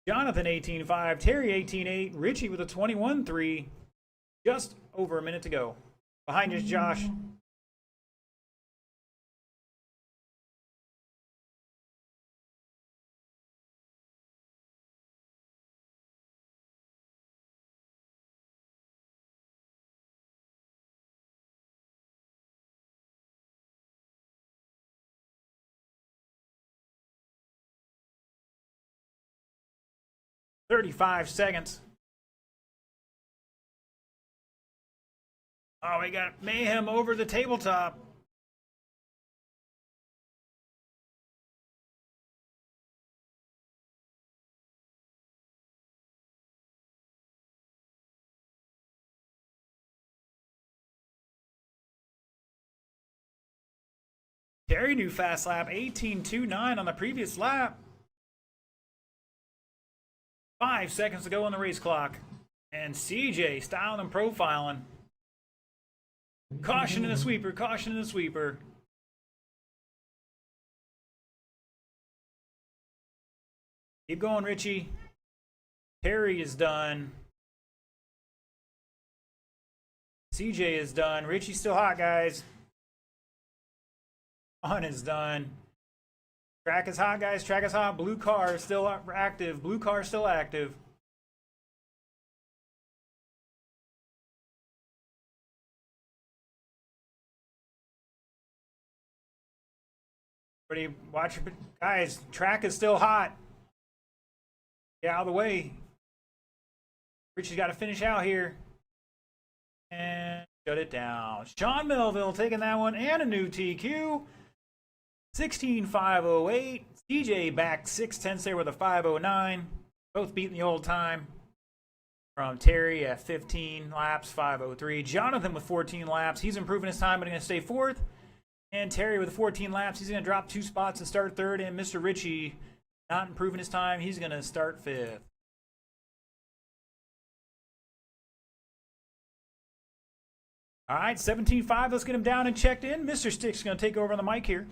Jonathan 18.5, Terry 18.8, Richie with a 21.3. Just over a minute to go. Behind us, Josh. $35 seconds. Oh, we got mayhem over the tabletop. Terry new fast lap, 18.29 on the previous lap. 5 seconds to go on the race clock. And CJ styling and profiling. Caution in the sweeper, caution in the sweeper. Keep going, Richie. Terry is done. CJ is done. Richie's still hot, guys. On is done. Track is hot, guys. Track is hot. Blue car is still active. Blue car is still active. Everybody watch your... Guys, track is still hot. Get out of the way. Richie's got to finish out here. And shut it down. Sean Melville taking that one and a new TQ. 16.508. CJ back 6/10 there with a 5.09. Both beating the old time from Terry at 15 laps, 5.03. Jonathan with 14 laps. He's improving his time, but going to stay fourth. And Terry with 14 laps. He's going to drop 2 spots and start third. And Mr. Richie not improving his time. He's going to start fifth. All right, 17.5. Let's get him down and checked in. Mr. Stick's going to take over on the mic here.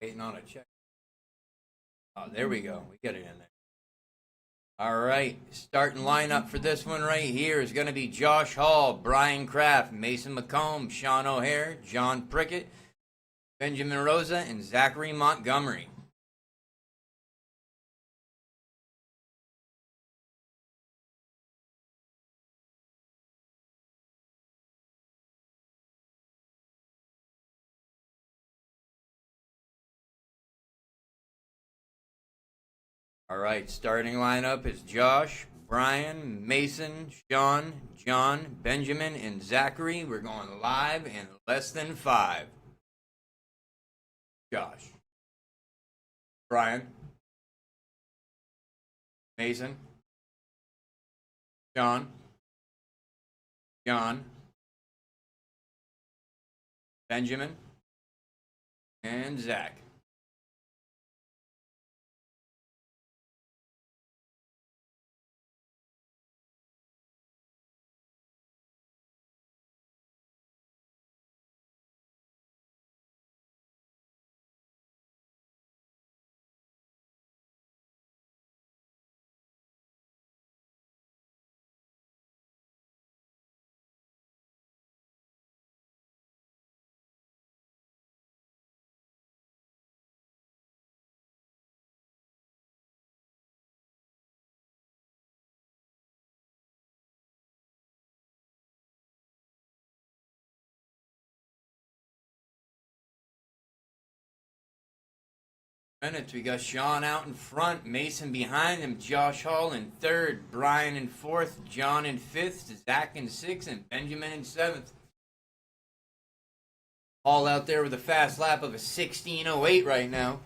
Waiting on a check. Oh, there we go. We get it in there. All right. Starting lineup for this one right here is going to be Josh Hall, Brian Kraft, Mason McComb, Sean O'Hare, John Prickett, Benjamin Rosa, and Zachary Montgomery. All right, starting lineup is Josh, Brian, Mason, Sean, John, Benjamin, and Zachary. We're going live in less than 5. Josh. Brian. Mason, John, Benjamin, and Zach. Minutes. We got Sean out in front, Mason behind him, Josh Hall in third, Brian in fourth, John in fifth, Zach in sixth, and Benjamin in seventh. Hall out there with a fast lap of a 16:08 right now.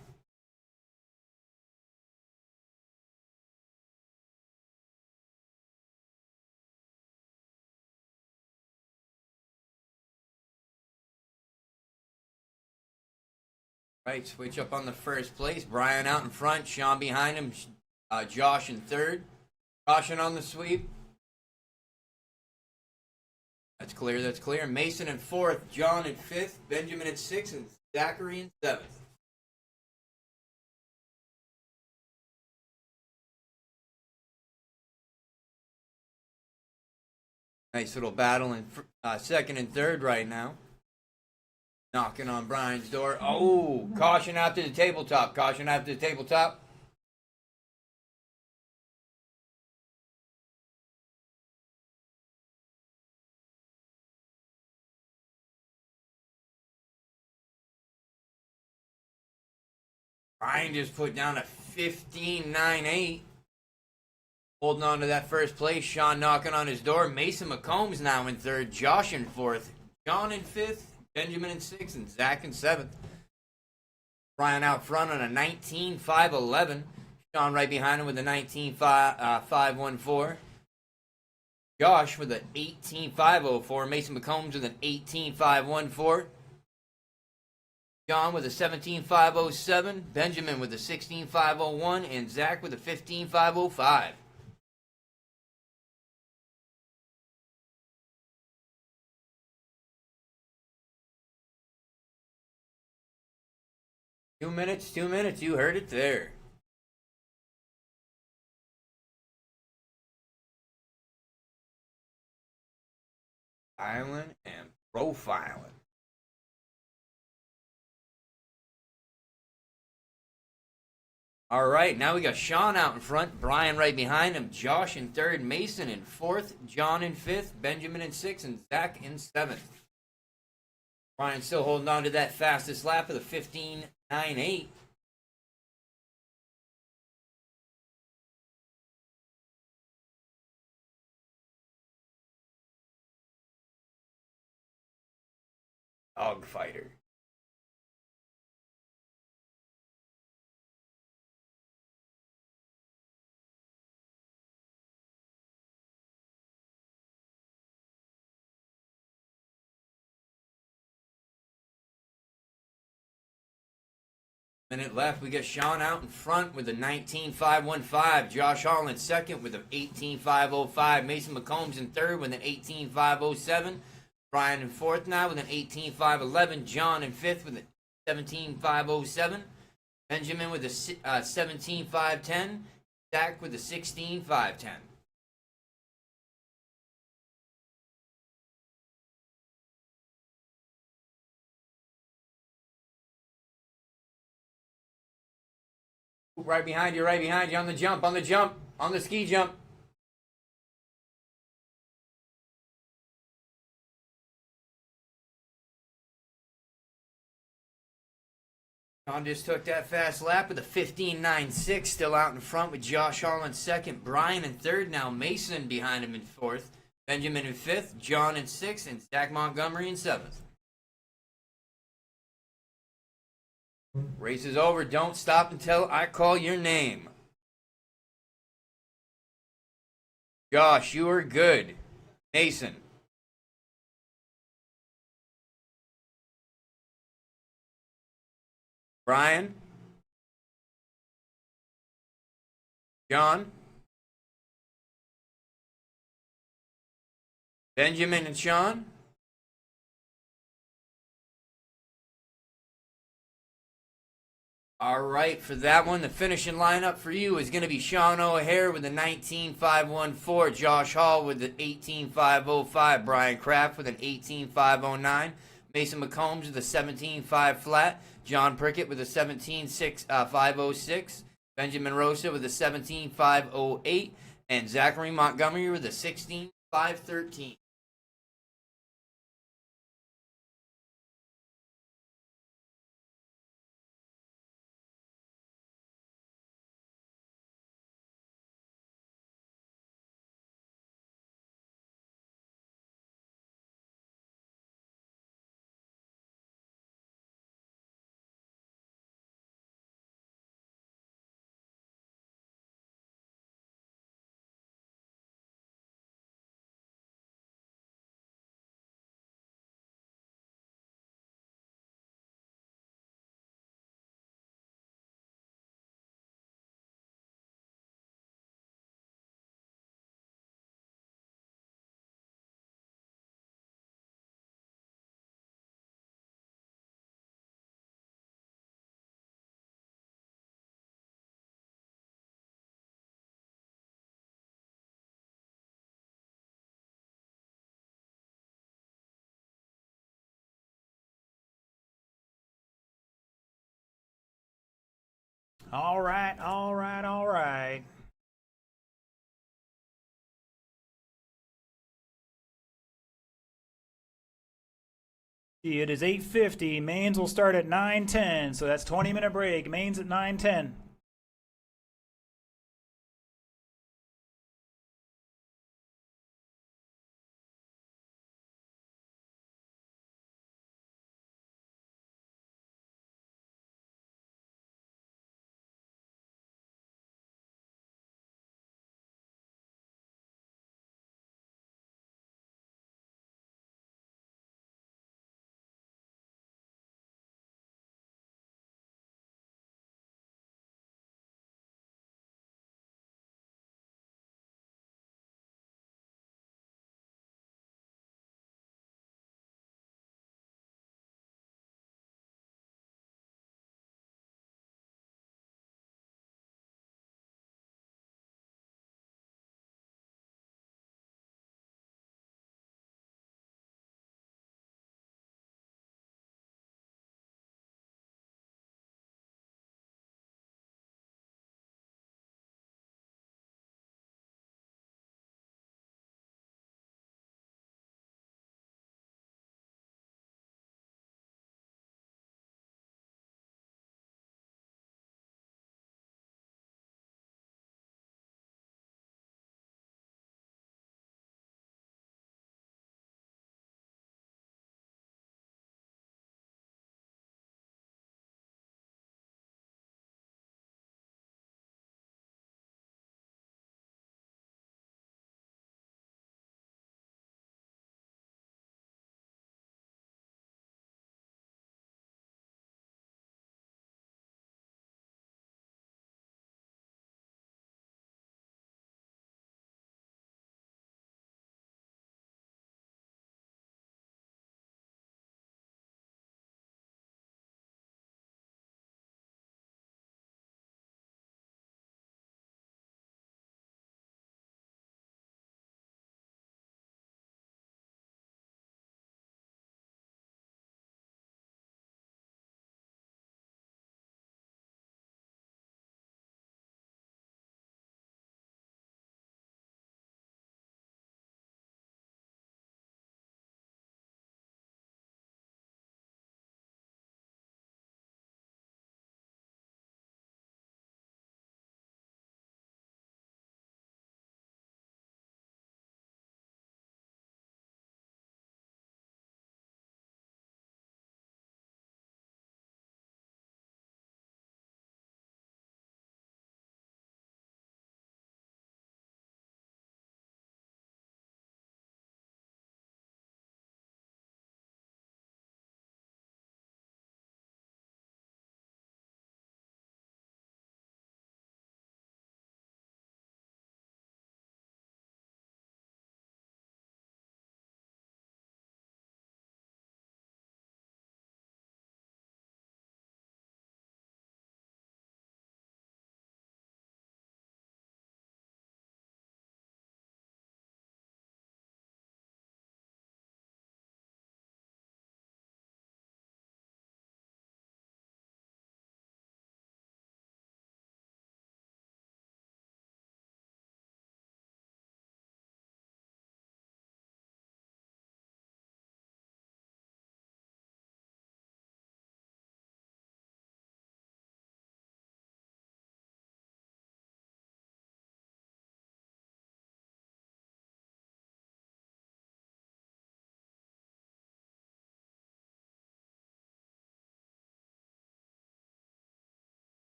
Right, switch up on the first place. Brian out in front, Sean behind him, Josh in third. Caution on the sweep. That's clear, that's clear. Mason in fourth, John in fifth, Benjamin in sixth, and Zachary in seventh. Nice little battle in second and third right now. Knocking on Brian's door. Oh, caution out to the tabletop. Caution out to the tabletop. Brian just put down a 15-9-8. Holding on to that first place. Sean knocking on his door. Mason McCombs now in third. Josh in fourth. John in fifth. Benjamin in sixth. And Zach in seventh. Brian out front on a 19-5-11. Sean right behind him with a 19-5-1-4. Josh with an 18-5-0-4. Mason McCombs with an 18-5-1-4. John with a 17-5-0-7. Benjamin with a 16-5-0-1. And Zach with a 15-5-0-5. Two minutes, you heard it there. Island and profiling. All right, now we got Sean out in front, Brian right behind him, Josh in third, Mason in fourth, John in fifth, Benjamin in sixth, and Zach in seventh. Brian still holding on to that fastest lap of the 15-9-8. Dog fighter. Minute left. We got Sean out in front with a 19-5-1-5. Josh Hall in second with an 18-5-0-5. Mason McCombs in third with an 18-5-0-7. Brian in fourth now with an 18-5-11. John in fifth with a 17-5-0-7. Benjamin with a 17-5-10. Zach with a 16-5-10. Right behind you on the jump, on the ski jump. Sean just took that fast lap with a 15-9-6, still out in front with Josh Hall in second, Brian in third now, Mason behind him in fourth, Benjamin in fifth, John in sixth, and Zach Montgomery in seventh. Race is over. Don't stop until I call your name. Josh, you are good. Mason. Brian. John. Benjamin and Sean. All right, for that one, the finishing lineup for you is going to be Sean O'Hare with the 19514, Josh Hall with the 18505, Brian Kraft with an 18509, Mason McCombs with a 175 flat, John Prickett with a 17506, Benjamin Rosa with a 17508, and Zachary Montgomery with a 16513. All right, all right, all right. See, it is 8:50. Mains will start at 9:10, so that's 20-minute break. Mains at 9:10.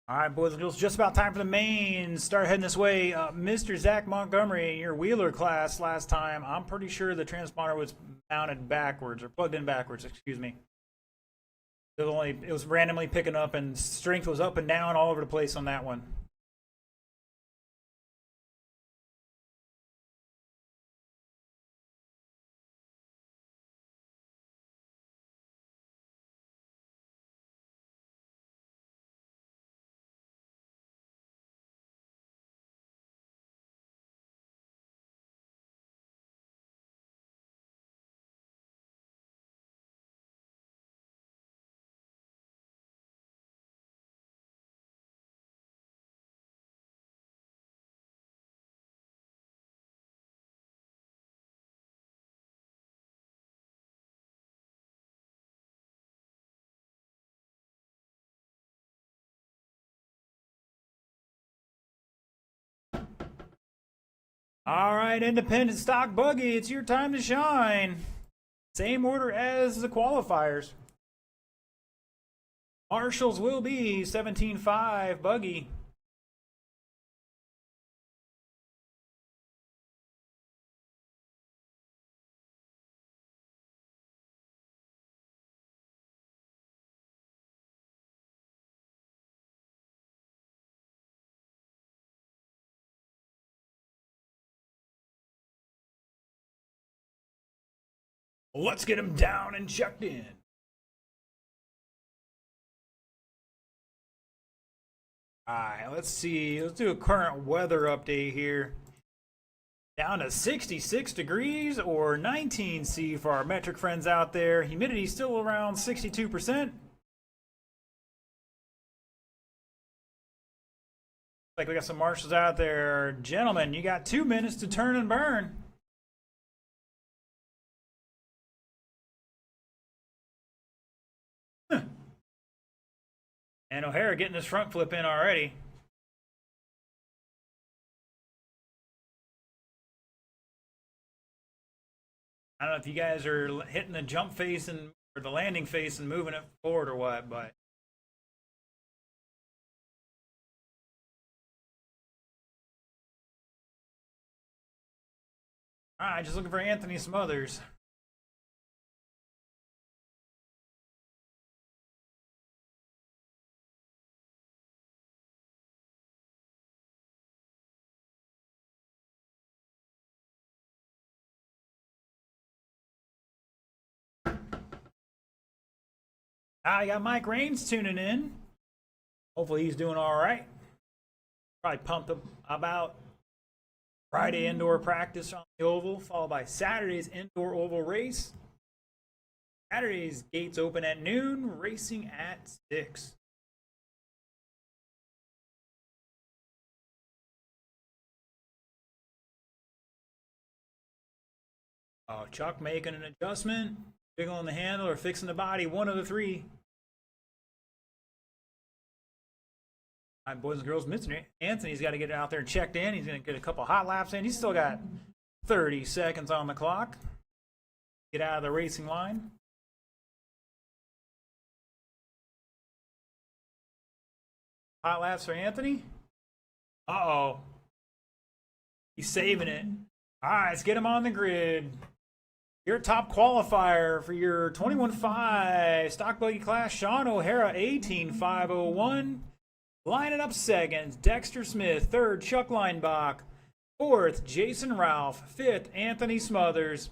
All right, boys and girls, just about time for the main. Start heading this way. Mr. Zach Montgomery, your wheeler class last time, I'm pretty sure the transponder was mounted backwards, or plugged in backwards, excuse me. It was randomly picking up, and strength was up and down all over the place on that one. All right, independent stock buggy, it's your time to shine. Same order as the qualifiers. Marshals will be 17.5 buggy. Let's get him down and checked in. All right, let's see. Let's do a current weather update here. Down to 66 degrees or 19 C for our metric friends out there. Humidity still around 62%. Like we got some marshals out there. Gentlemen, you got 2 minutes to turn and burn. And O'Hara getting his front flip in already. I don't know if you guys are hitting the jump face and or the landing face and moving it forward or what, but all right, just looking for Anthony Smothers. I got Mike Raines tuning in. Hopefully he's doing all right. Probably pumped up about Friday indoor practice on the oval, followed by Saturday's indoor oval race. Saturday's gates open at noon, racing at 6. Chuck making an adjustment, wiggling the handle or fixing the body, one of the three. All right, boys and girls, Mr. Anthony's got to get out there and checked in. He's going to get a couple hot laps in. He's still got 30 seconds on the clock. Get out of the racing line. Hot laps for Anthony. Uh-oh. He's saving it. All right, let's get him on the grid. Your top qualifier for your 21.5 stock buggy class, Sean O'Hara, 18.501. Lining up seconds, Dexter Smith. Third, Chuck Leinbach. Fourth, Jason Ralph. Fifth, Anthony Smothers.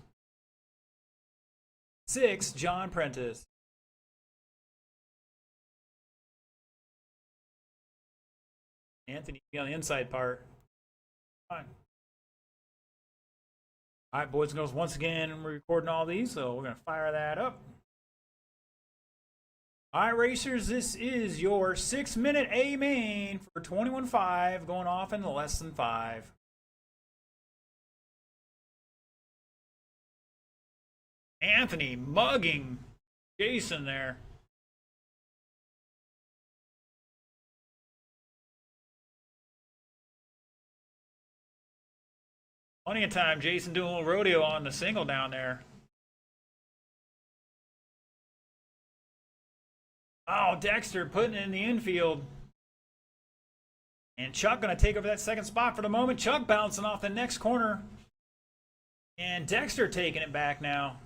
Sixth, John Prentice. Anthony on the inside part. Fine. All right, boys and girls, once again, we're recording all these, so we're going to fire that up. All right, racers, this is your 6-minute A main for 21.5, going off in less than 5. Anthony mugging Jason there. Plenty of time. Jason doing a little rodeo on the single down there. Oh, Dexter putting it in the infield. And Chuck going to take over that second spot for the moment. Chuck bouncing off the next corner. And Dexter taking it back now.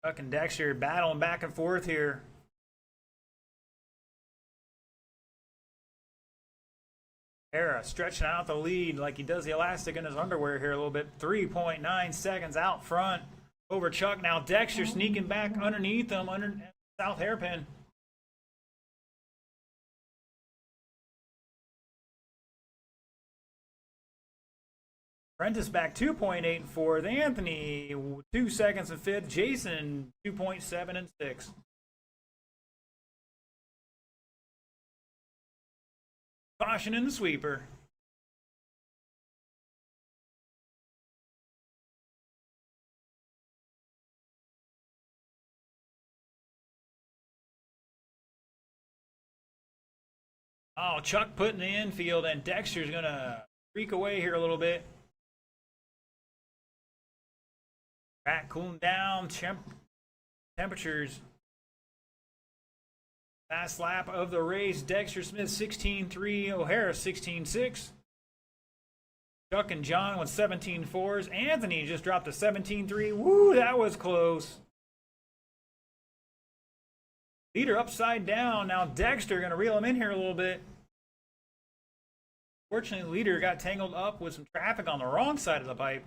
Chuck and Dexter battling back and forth here. O'Hara stretching out the lead like he does the elastic in his underwear here a little bit. 3.9 seconds out front over Chuck. Now Dexter sneaking back underneath him, under south hairpin. Prentice back 2.8 and 4th. Anthony 2 seconds in 5th. Jason 2.7 and 6th. Caution in the sweeper. Oh, Chuck putting the infield, and Dexter's going to freak away here a little bit. Back cooling down. Temperatures. Last lap of the race. Dexter Smith 16.3. O'Hara 16.6. Chuck and John with 17.4s. Anthony just dropped a 17.3. Woo, that was close. Leader upside down. Now Dexter going to reel him in here a little bit. Fortunately, Leader got tangled up with some traffic on the wrong side of the pipe.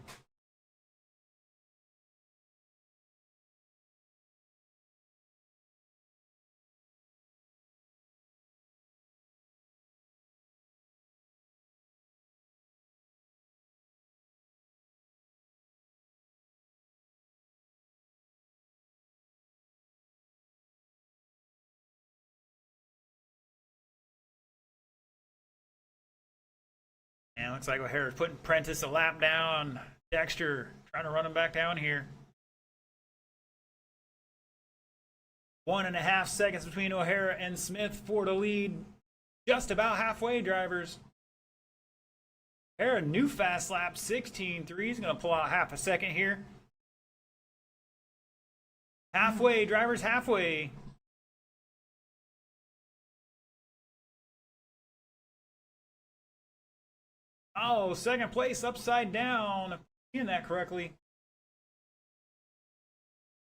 And looks like O'Hara's putting Prentice a lap down. Dexter trying to run him back down here. 1.5 seconds between O'Hara and Smith for the lead. Just about halfway, drivers. O'Hara, new fast lap, 16.3. He's going to pull out half a second here. Halfway, drivers, halfway. Oh, second place upside down. If I'm seeing that correctly.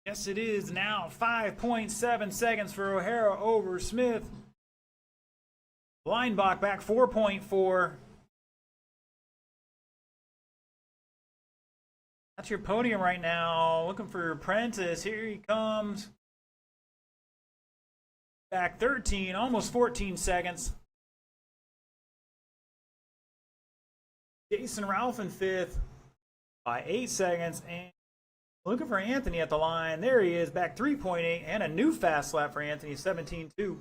Yes, it is now 5.7 seconds for O'Hara over Smith. Leinbach back 4.4. That's your podium right now. Looking for Prentice. Here he comes. Back 13, almost 14 seconds. Jason Ralph in 5th by 8 seconds. And looking for Anthony at the line. There he is, back 3.8, and a new fast lap for Anthony, 17.2.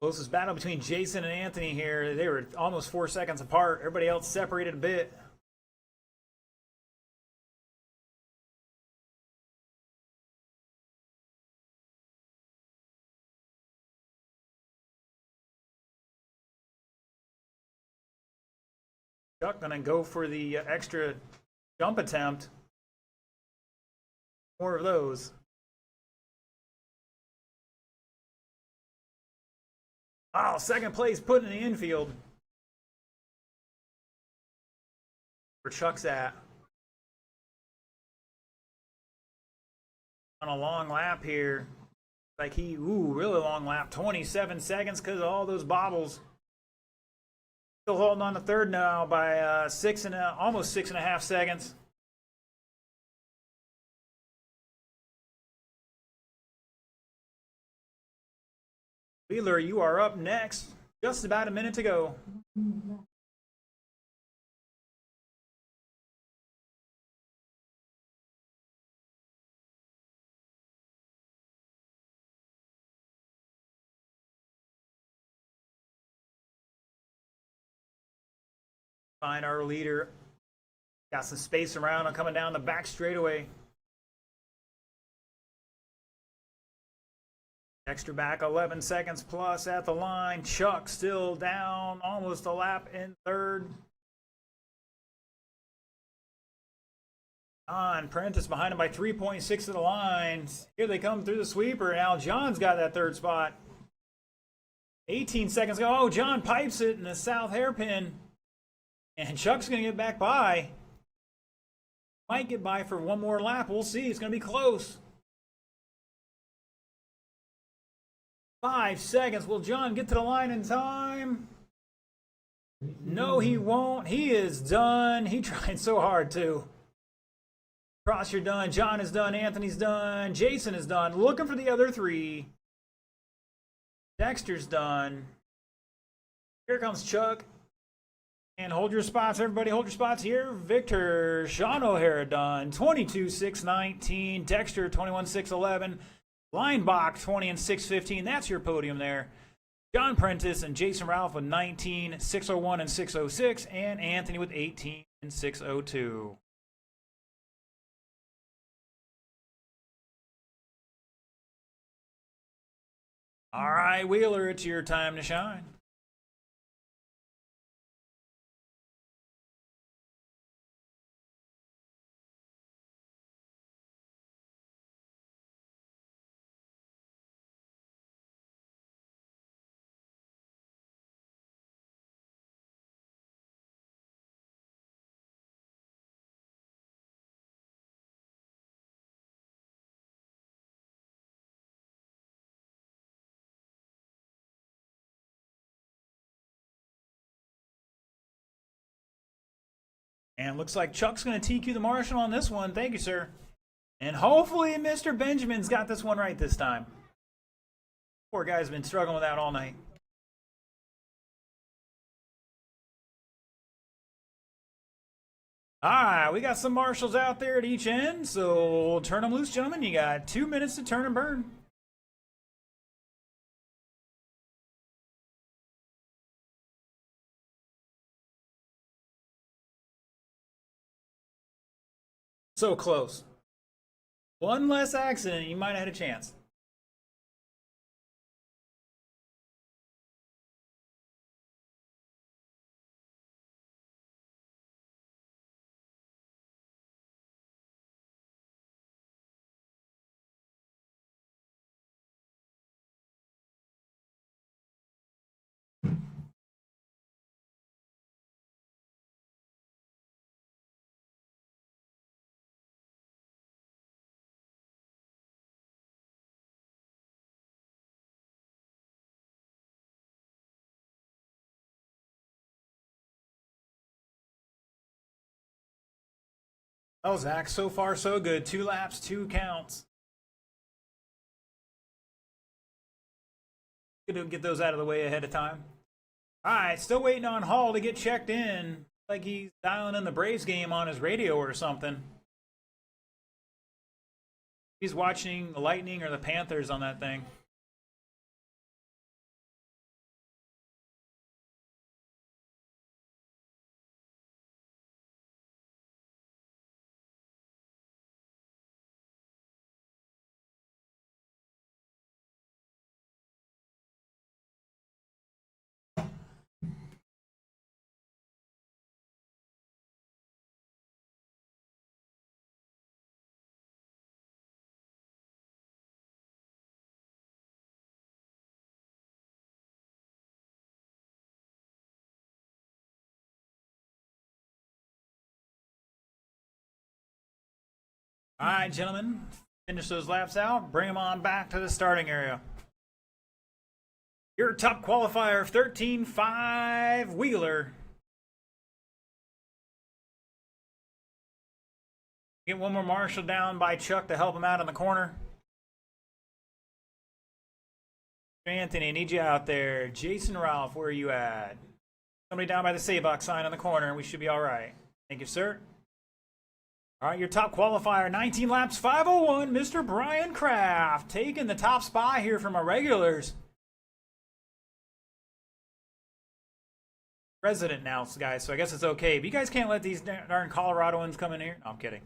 Closest battle between Jason and Anthony here. They were almost 4 seconds apart. Everybody else separated a bit. Chuck gonna go for the extra jump attempt. More of those. Oh, second place put in the infield. Where Chuck's at. On a long lap here. Like really long lap. 27 seconds because of all those bobbles. Still holding on to third now by almost 6.5 seconds. Wheeler, you are up next. Just about a minute to go. Find our leader. Got some space around him coming down the back straightaway. Extra back 11 seconds plus at the line. Chuck still down almost a lap in third. John Prentice behind him by 3.6 to the line. Here they come through the sweeper. Now John's got that third spot. 18 seconds ago. Oh, John pipes it in the south hairpin. And Chuck's going to get back by. Might get by for one more lap. We'll see. It's going to be close. 5 seconds. Will John get to the line in time? No, he won't. He is done. He tried so hard, too. Cross, you're done. John is done. Anthony's done. Jason is done. Looking for the other three. Dexter's done. Here comes Chuck. And hold your spots, everybody. Hold your spots here. Victor, Sean O'Hara done. 22-6-19. Dexter, 21-6-11. Linebach, 20 and 6-15. That's your podium there. John Prentice and Jason Ralph with 19, 601 and 606. And Anthony with 18 and 602. All right, Wheeler, it's your time to shine. And looks like Chuck's going to TQ the Marshal on this one. Thank you, sir. And hopefully Mr. Benjamin's got this one right this time. Poor guy's been struggling with that all night. All right, we got some marshals out there at each end, so turn them loose, gentlemen. You got 2 minutes to turn and burn. So close. One less accident, you might have had a chance. Oh, Zach, so far so good. 2 laps, 2 counts. Good to get those out of the way ahead of time. All right, still waiting on Hall to get checked in. Like he's dialing in the Braves game on his radio or something. He's watching the Lightning or the Panthers on that thing. All right, gentlemen, finish those laps out. Bring them on back to the starting area. Your top qualifier, 13.5 Wheeler. Get one more marshal down by Chuck to help him out in the corner. Anthony, I need you out there. Jason Ralph, where are you at? Somebody down by the Saybox sign in the corner. We should be all right. Thank you, sir. All right, your top qualifier, 19 laps, 5:01, Mr. Brian Kraft, taking the top spot here from our regulars. Resident now, guys, so I guess it's okay. But you guys can't let these darn Coloradoans come in here. No, I'm kidding.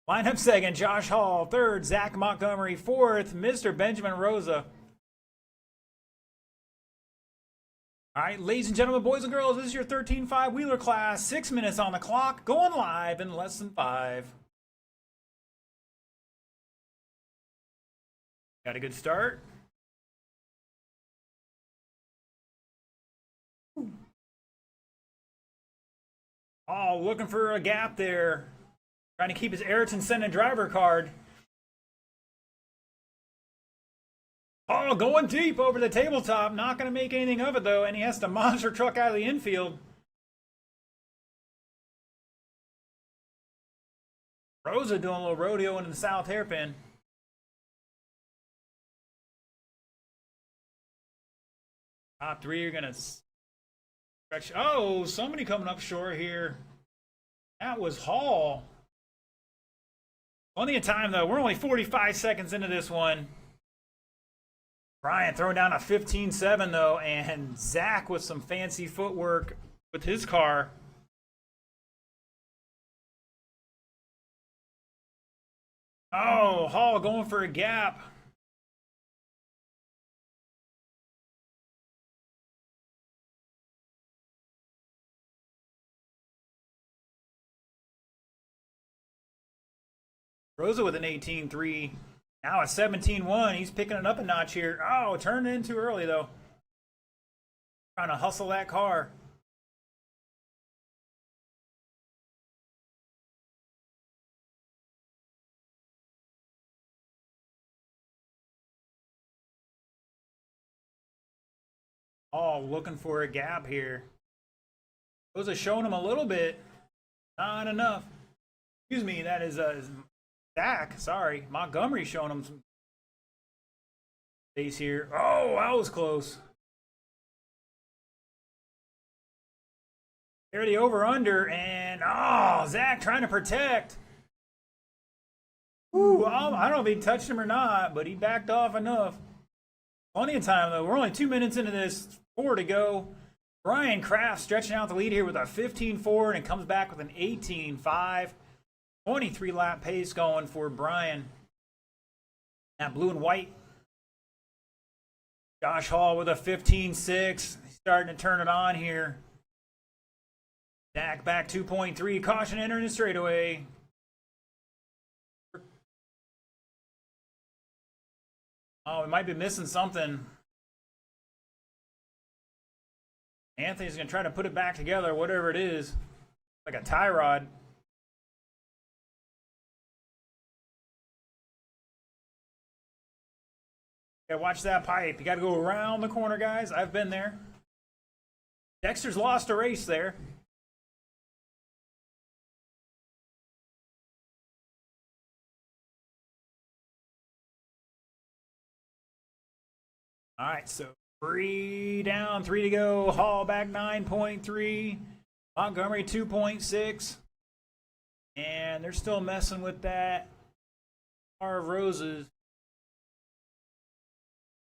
Lineup second, Josh Hall. Third, Zach Montgomery. Fourth, Mr. Benjamin Rosa. All right, ladies and gentlemen, boys and girls, this is your 13.5 wheeler class. 6 minutes on the clock, going live in less than 5. Got a good start. Oh, looking for a gap there. Trying to keep his Ayrton Senna driver card. Oh, going deep over the tabletop. Not going to make anything of it, though, and he has to monster truck out of the infield. Rosa doing a little rodeo into the south hairpin. Top three are going to stretch. Oh, somebody coming up short here. That was Hall. Plenty of time, though. We're only 45 seconds into this one. Brian throwing down a 15-7, though, and Zach with some fancy footwork with his car. Oh, Hall going for a gap. Rosa with an 18-3. Now a 17-1. He's picking it up a notch here. Oh, turned in too early, though. Trying to hustle that car. Oh, looking for a gap here. Rosa showing him a little bit. Not enough. Excuse me, that is Zach. Sorry. Montgomery showing him some space here. Oh, that was close. There the over-under, and oh, Zach trying to protect. Ooh, I don't know if he touched him or not, but he backed off enough. Plenty of time, though. We're only 2 minutes into this. 4 to go. Brian Kraft stretching out the lead here with a 15-4, and it comes back with an 18-5. 23-lap pace going for Brian. That blue and white. Josh Hall with a 15-6. Starting to turn it on here. Zach back 2.3. Caution entering the straightaway. Oh, we might be missing something. Anthony's going to try to put it back together, whatever it is. Like a tie rod. Yeah, watch that pipe. You got to go around the corner, guys. I've been there. Dexter's lost a race there. All right, so 3 down, 3 to go. Hall back 9.3. Montgomery 2.6. And they're still messing with that car of roses.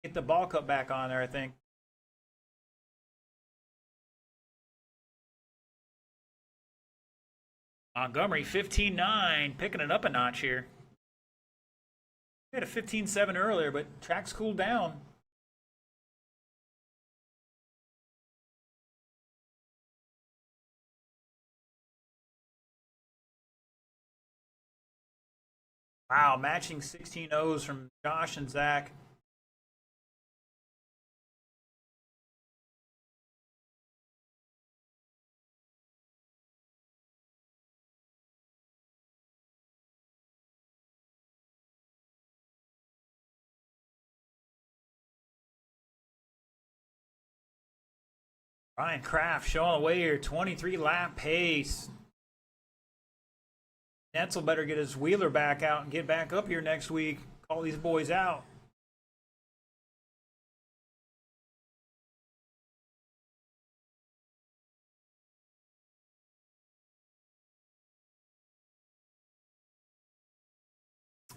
Get the ball cup back on there, I think. Montgomery 15-9, picking it up a notch here. We had a 15-7 earlier, but track's cooled down. Wow, matching 16-0s from Josh and Zach. Ryan Kraft showing away here, 23-lap pace. Netzel better get his wheeler back out and get back up here next week. Call these boys out.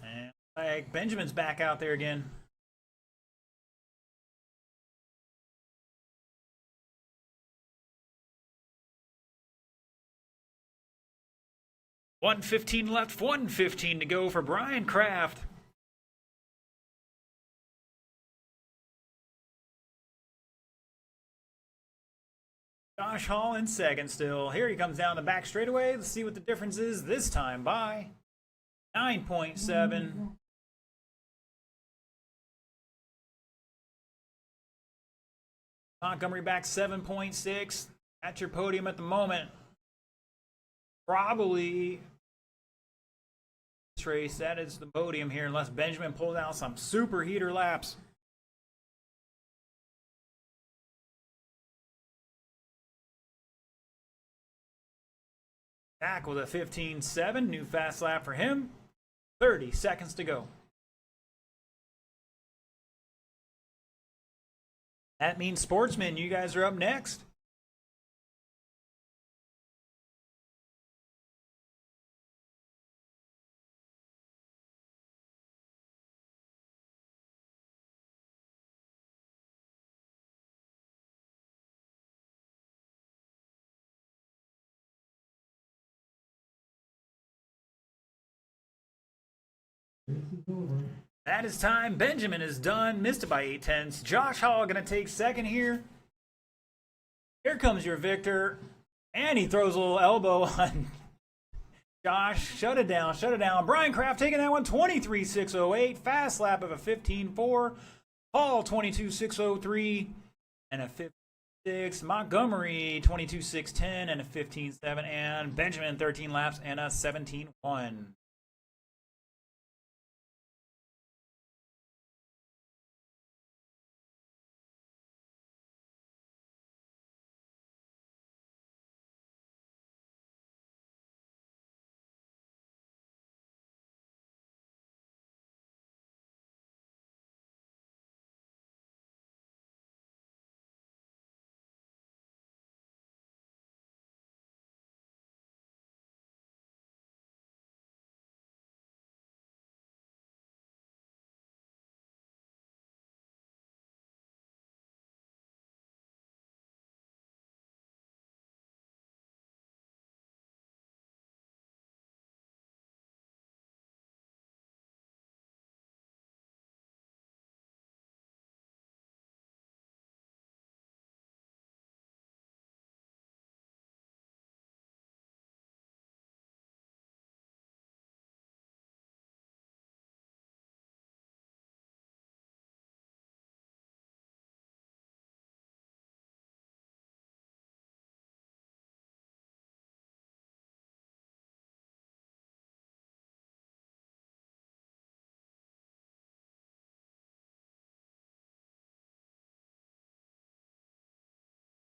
And like Benjamin's back out there again. $1:15 left, $1:15 to go for Brian Kraft. Josh Hall in second still. Here he comes down the back straightaway. Let's see what the difference is this time by 9.7. Montgomery back 7.6. At your podium at the moment. Probably this race, that is the podium here, unless Benjamin pulls out some super heater laps. Back with a 15.7, new fast lap for him. 30 seconds to go. That means Sportsman, you guys are up next. That is time. Benjamin is done. Missed it by 8/10. Josh Hall going to take second here. Here comes your victor. And he throws a little elbow on Josh. Shut it down. Shut it down. Brian Kraft taking that one. 23.608. Fast lap of a 15.4. Hall 22.603 and a 56. Montgomery 22.610 and a 15.7. And Benjamin 13 laps and a 17.1.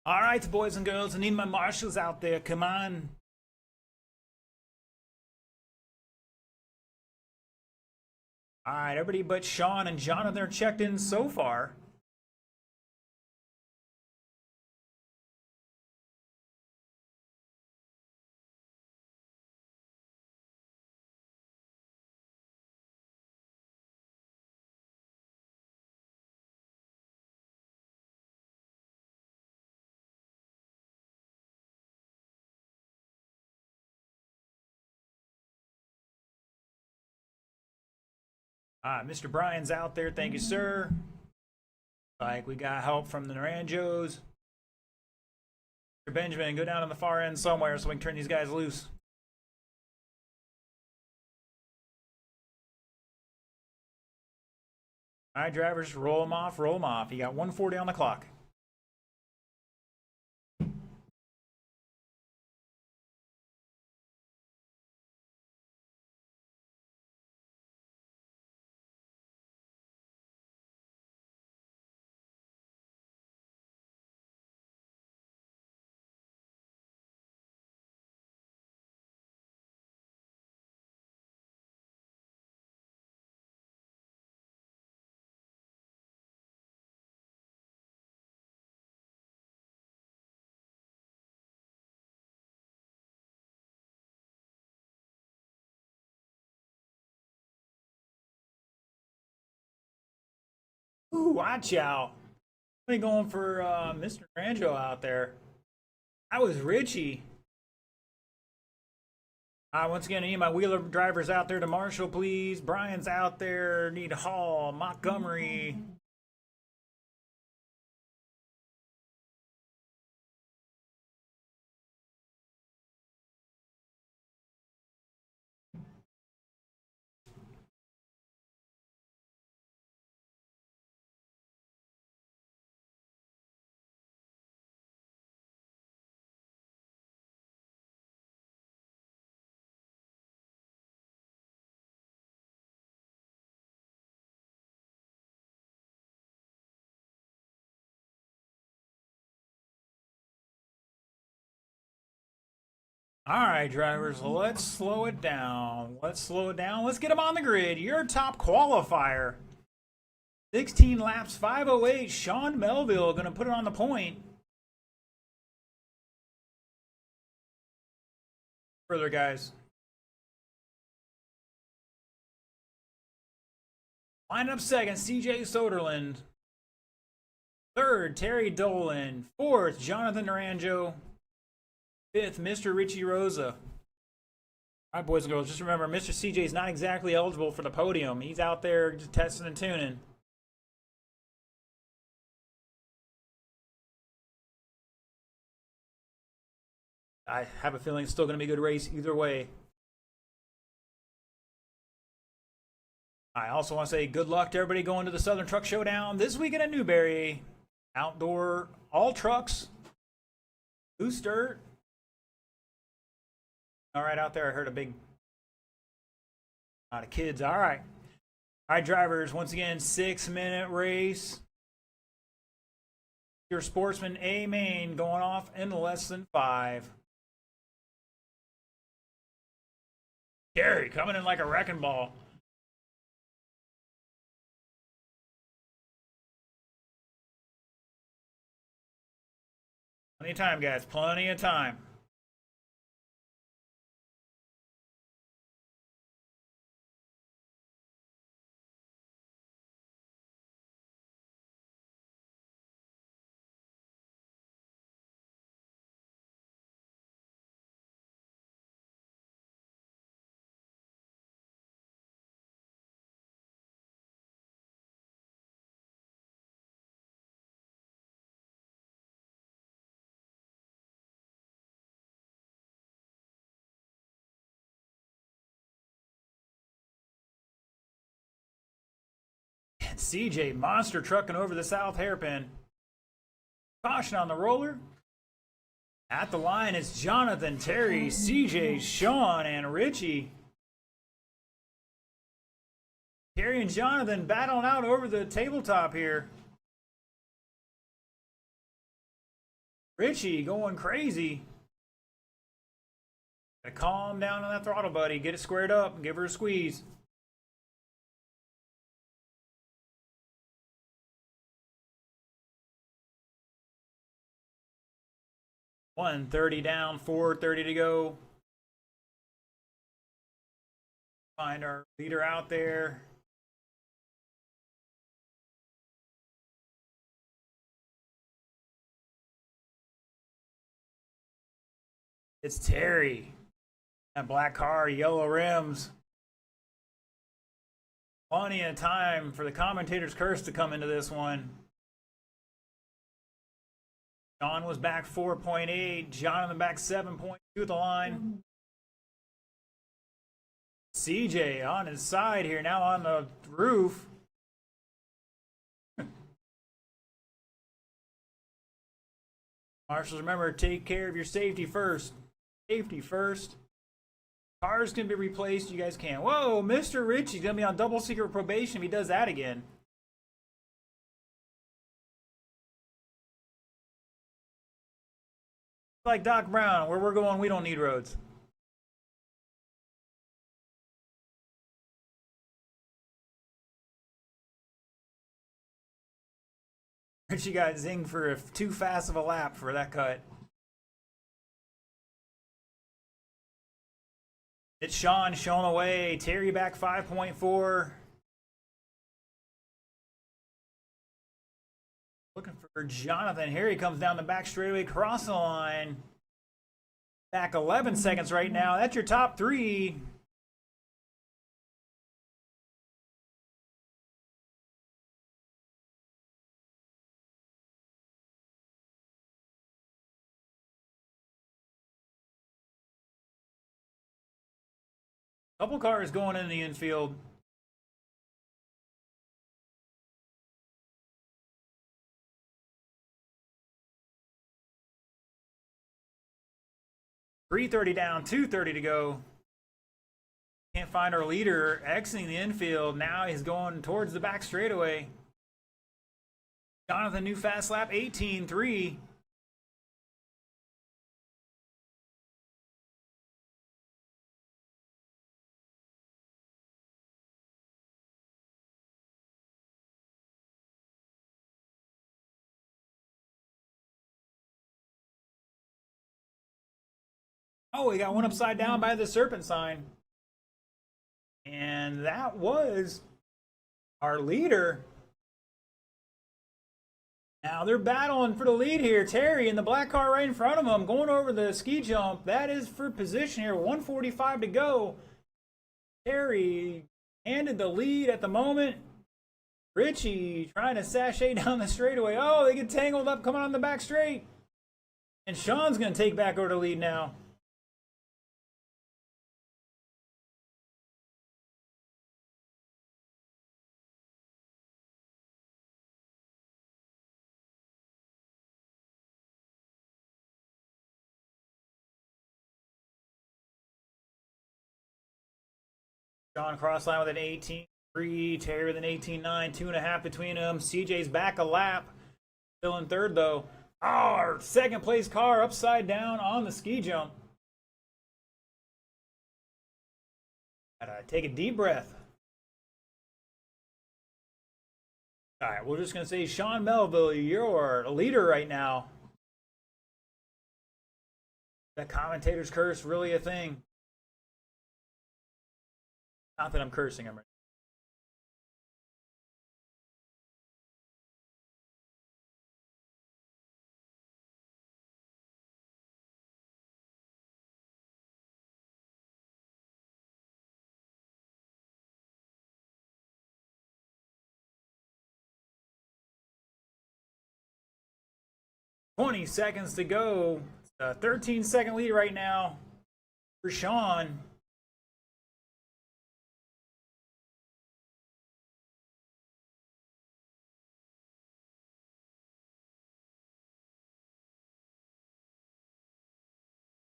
All right, boys and girls, I need my marshals out there. Come on. All right, everybody but Sean and Jonathan are checked in so far. Mr. Bryan's out there. Thank you, sir. Like, we got help from the Naranjos. Mr. Benjamin, go down on the far end somewhere so we can turn these guys loose. All right, drivers, roll them off, roll them off. You got 140 on the clock. Ooh, watch out. I'm going for Mr. Naranjo out there. That was Richie. Once again, I need my wheeler drivers out there to Marshall, please. Brian's out there. Need Hall, Montgomery. All right, drivers, let's slow it down. Let's slow it down. Let's get them on the grid. Your top qualifier. 16 laps, 5:08. Sean Melville going to put it on the point. Further, guys. Line up second, CJ Soderlund. Third, Terry Dolan. Fourth, Jonathan Naranjo. Fifth, Mr. Richie Rosa. All right, boys and girls, just remember, Mr. CJ is not exactly eligible for the podium. He's out there just testing and tuning. I have a feeling it's still going to be a good race either way. I also want to say good luck to everybody going to the Southern Truck Showdown this weekend at Newberry. Outdoor, all trucks, loose dirt. All right, out there, I heard a big lot of kids. All right. All right, drivers, once again, 6-minute race. Your Sportsman A main going off in less than 5. Gary coming in like a wrecking ball. Plenty of time, guys. Plenty of time. CJ monster trucking over the south hairpin. Caution on the roller. At the line, it's Jonathan, Terry, CJ, Sean, and Richie. Terry and Jonathan battling out over the tabletop here. Richie going crazy. Gotta calm down on that throttle, buddy. Get it squared up and give her a squeeze. $130 down, $430 to go. Find our leader out there. It's Terry. That black car, yellow rims. Plenty of time for the commentator's curse to come into this one. John was back 4.8. Jonathan back 7.2 at the line. CJ on his side here, now on the roof. Marshals, remember, take care of your safety first. Safety first. Cars can be replaced. You guys can. Whoa, Mr. Richie's going to be on double secret probation if he does that again. Like Doc Brown, where we're going, we don't need roads. Richie got zinged for too fast of a lap for that cut. It's Sean showing away. Terry back 5.4. Looking for Jonathan. Here he comes down the back straightaway, cross the line. Back 11 seconds right now. That's your top 3. Couple cars going in the infield. $330 down, $230 to go. Can't find our leader exiting the infield. Now he's going towards the back straightaway. Jonathan, new fast lap, 18.3. Oh, we got one upside down by the serpent sign. And that was our leader. Now they're battling for the lead here. Terry in the black car right in front of him, going over the ski jump. That is for position here. 145 to go. Terry handed the lead at the moment. Richie trying to sashay down the straightaway. Oh, they get tangled up coming on the back straight. And Sean's going to take back over the lead now. Sean crossline with an 18.3, Terry with an 18.9, 2.5 between them. CJ's back a lap. Still in third though. Oh, our second place car upside down on the ski jump. Gotta take a deep breath. All right, we're just gonna say Sean Melville, you're a leader right now. That commentator's curse really a thing? Not that I'm cursing him. 20 seconds to go. 13-second lead right now for Sean.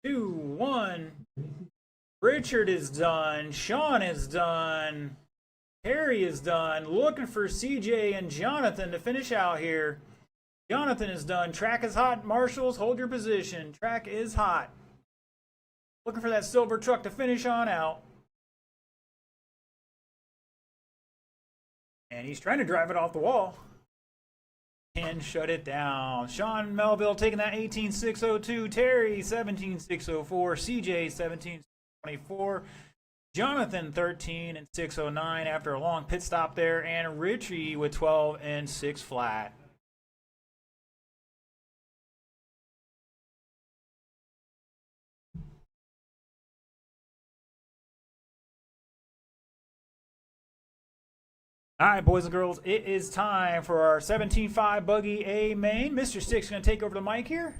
Two, one. Richard is done. Sean is done. Harry is done. Looking for CJ and Jonathan to finish out here. Jonathan is done. Track is hot. Marshals, hold your position. Track is hot. Looking for that silver truck to finish on out. And he's trying to drive it off the wall. And shut it down. Sean Melville taking that 18.602. Terry 17.604. CJ 17.24. Jonathan 13 and 609 after a long pit stop there. And Richie with 12 and 6 flat. All right, boys and girls, it is time for our 17.5 Buggy A main. Mr. Stick's going to take over the mic here.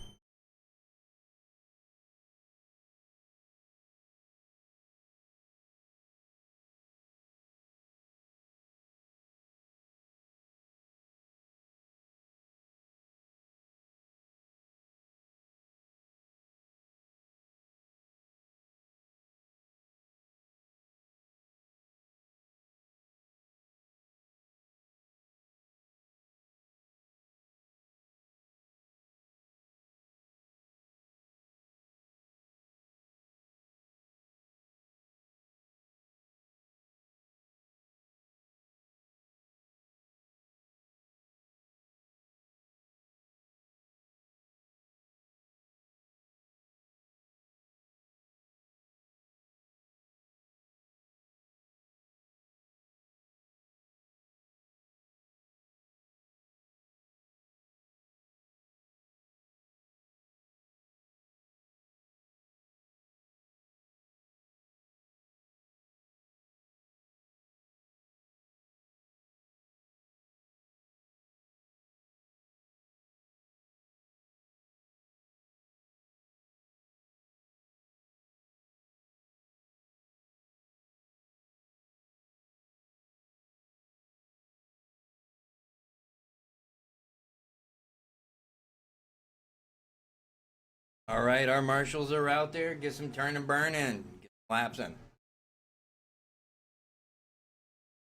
All right, our marshals are out there. Get some turn and burn in. Get some laps in.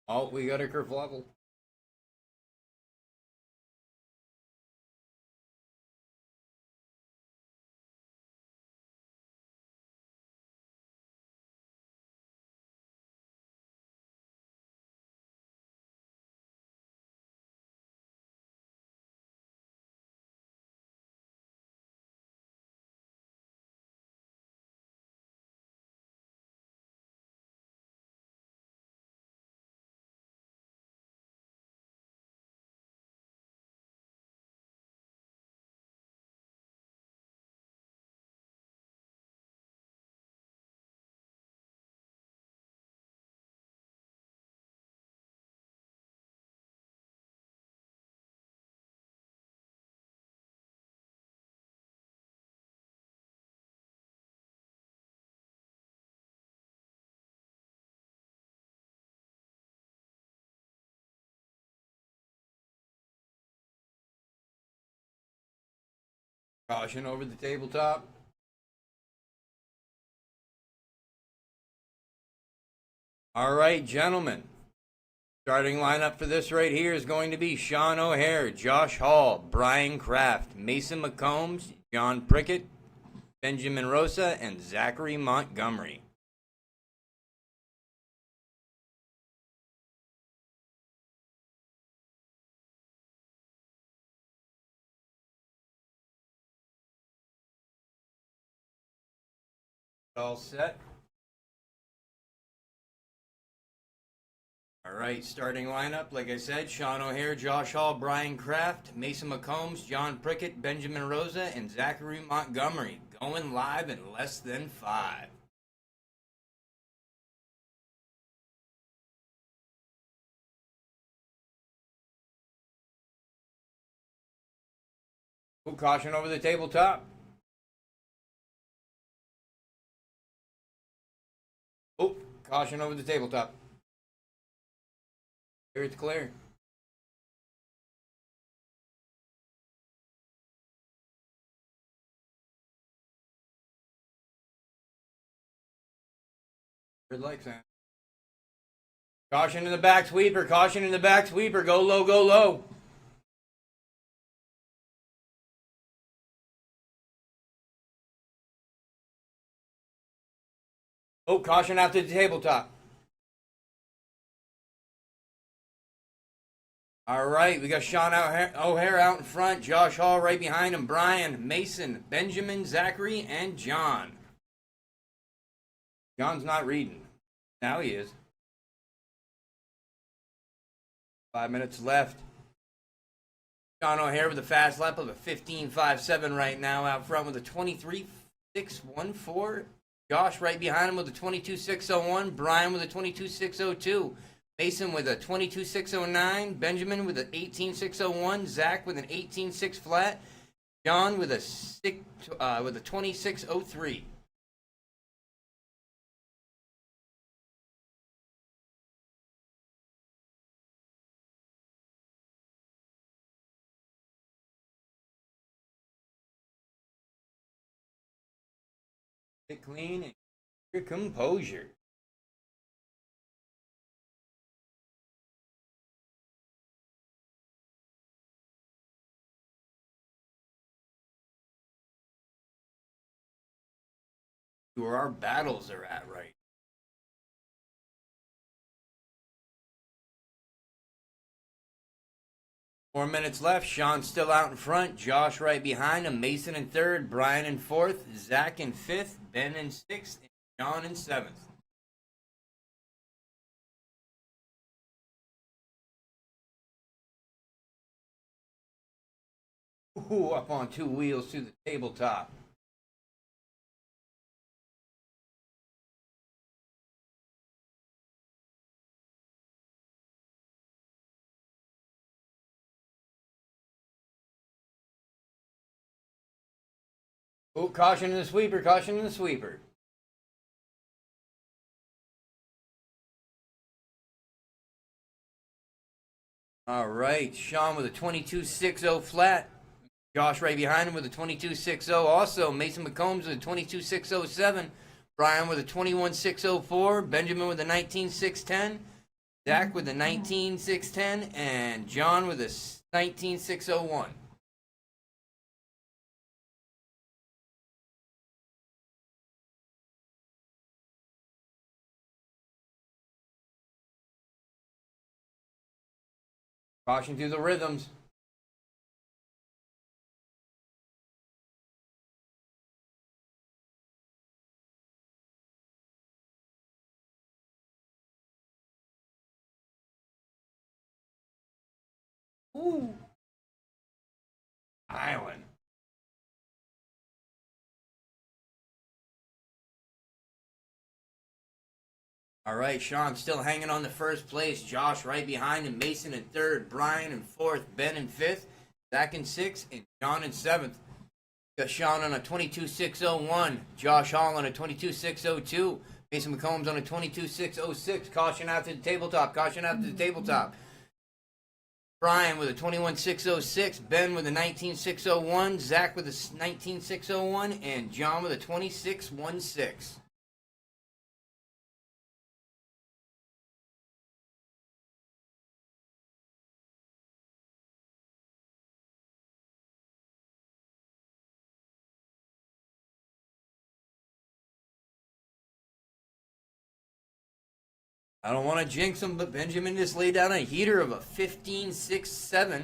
Oh, we got a kerfluffle. Caution over the tabletop. All right, gentlemen. Starting lineup for this right here is going to be Sean O'Hare, Josh Hall, Brian Kraft, Mason McCombs, John Prickett, Benjamin Rosa, and Zachary Montgomery. All set. All right, starting lineup, like I said, Sean O'Hare, Josh Hall, Brian Kraft, Mason McCombs, John Prickett, Benjamin Rosa, and Zachary Montgomery. Going live in less than 5. Full caution over the tabletop. Oh, caution over the tabletop. Here it's clear. Red light sign. Caution in the back sweeper. Caution in the back sweeper. Go low, go low. Oh, caution after the tabletop. All right, we got Sean O'Hare out in front, Josh Hall right behind him, Brian, Mason, Benjamin, Zachary, and John. John's not reading. Now he is. 5 minutes left. Sean O'Hare with a fast lap of a 15.57 right now out front with a 23.614. Josh right behind him with a 22.601. Brian with a 22.602. Mason with a 22.609. Benjamin with an 18.601. Zach with an 18.6 flat. John with a 26.03. Get clean and your composure. Where our battles are at right. Four minutes left. Sean's still out in front. Josh right behind him. Mason in third. Brian in fourth. Zach in fifth. Ben in sixth. And John in seventh. Ooh, up on 2 wheels to the tabletop. Oh, caution in the sweeper, caution in the sweeper. All right, Sean with a 22.60 flat. Josh right behind him with a 22.60 also. Mason McCombs with a 22.607. Brian with a 21.604. Benjamin with a 19.610. Zach with a 19.610. And John with a 19.601. Caution through the rhythms. Ooh. Island. All right, Sean still hanging on the first place. Josh right behind him. Mason in third. Brian in fourth. Ben in fifth. Zach in sixth. And John in seventh. Got Sean on a 22.601. Josh Hall on a 22.602. Mason McCombs on a 22.606. Caution after the tabletop. Caution after the tabletop. Brian with a 21606, Ben with a 19601, Zach with a 19601, and John with a 2616. I don't want to jinx him, but Benjamin just laid down a heater of a 15.67.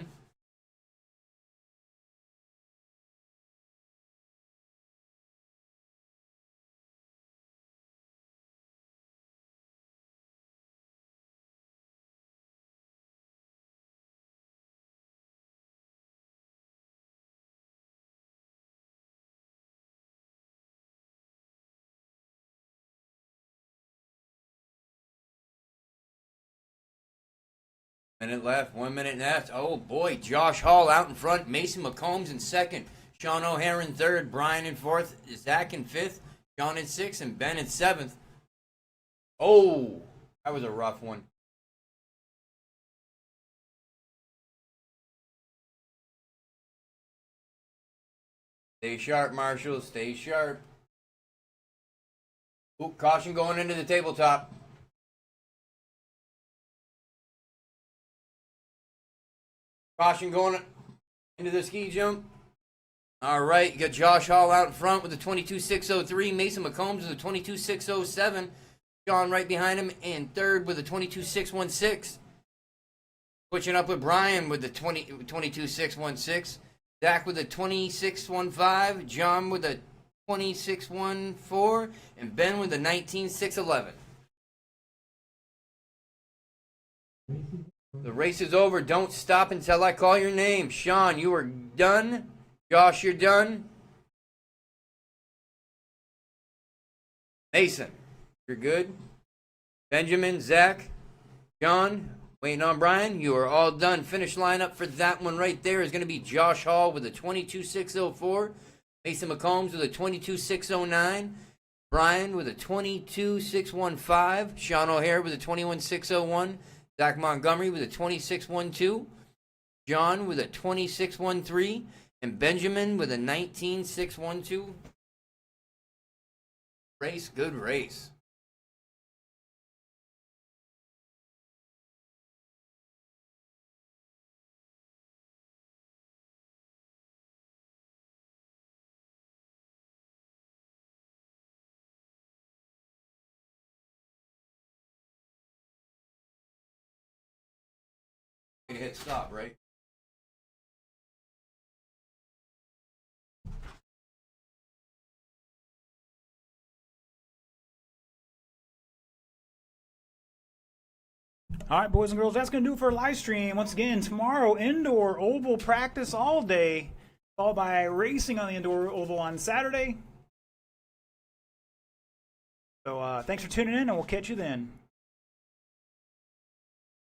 Minute left, 1 minute left. Oh boy, Josh Hall out in front, Mason McCombs in second, Sean O'Hare in third, Brian in fourth, Zach in fifth, John in sixth, and Ben in seventh. Oh, that was a rough one. Stay sharp, Marshall. Stay sharp. Ooh, caution going into the tabletop. Caution going into the ski jump. All right, you got Josh Hall out in front with the 22.603. Mason McCombs with the 22.607. John right behind him in third with the 22.616. Switching up with Brian with the 22.616. Zach with the 26.15. John with the 26.14. And Ben with the 19.611. The race is over. Don't stop until I call your name. Sean, you are done. Josh, you're done. Mason, you're good. Benjamin, Zach, John, waiting on Brian. You are all done. Finish lineup for that one right there is going to be Josh Hall with a 22.604. Mason McCombs with a 22.609. Brian with a 22.615. Sean O'Hare with a 21.601. Zach Montgomery with a 26.12. John with a 26.13. And Benjamin with a 19.612. Race, good race. Hit stop, right? All right, boys and girls, that's going to do it for a live stream. Once again, tomorrow, indoor oval practice all day, followed by racing on the indoor oval on Saturday. So thanks for tuning in, and we'll catch you then.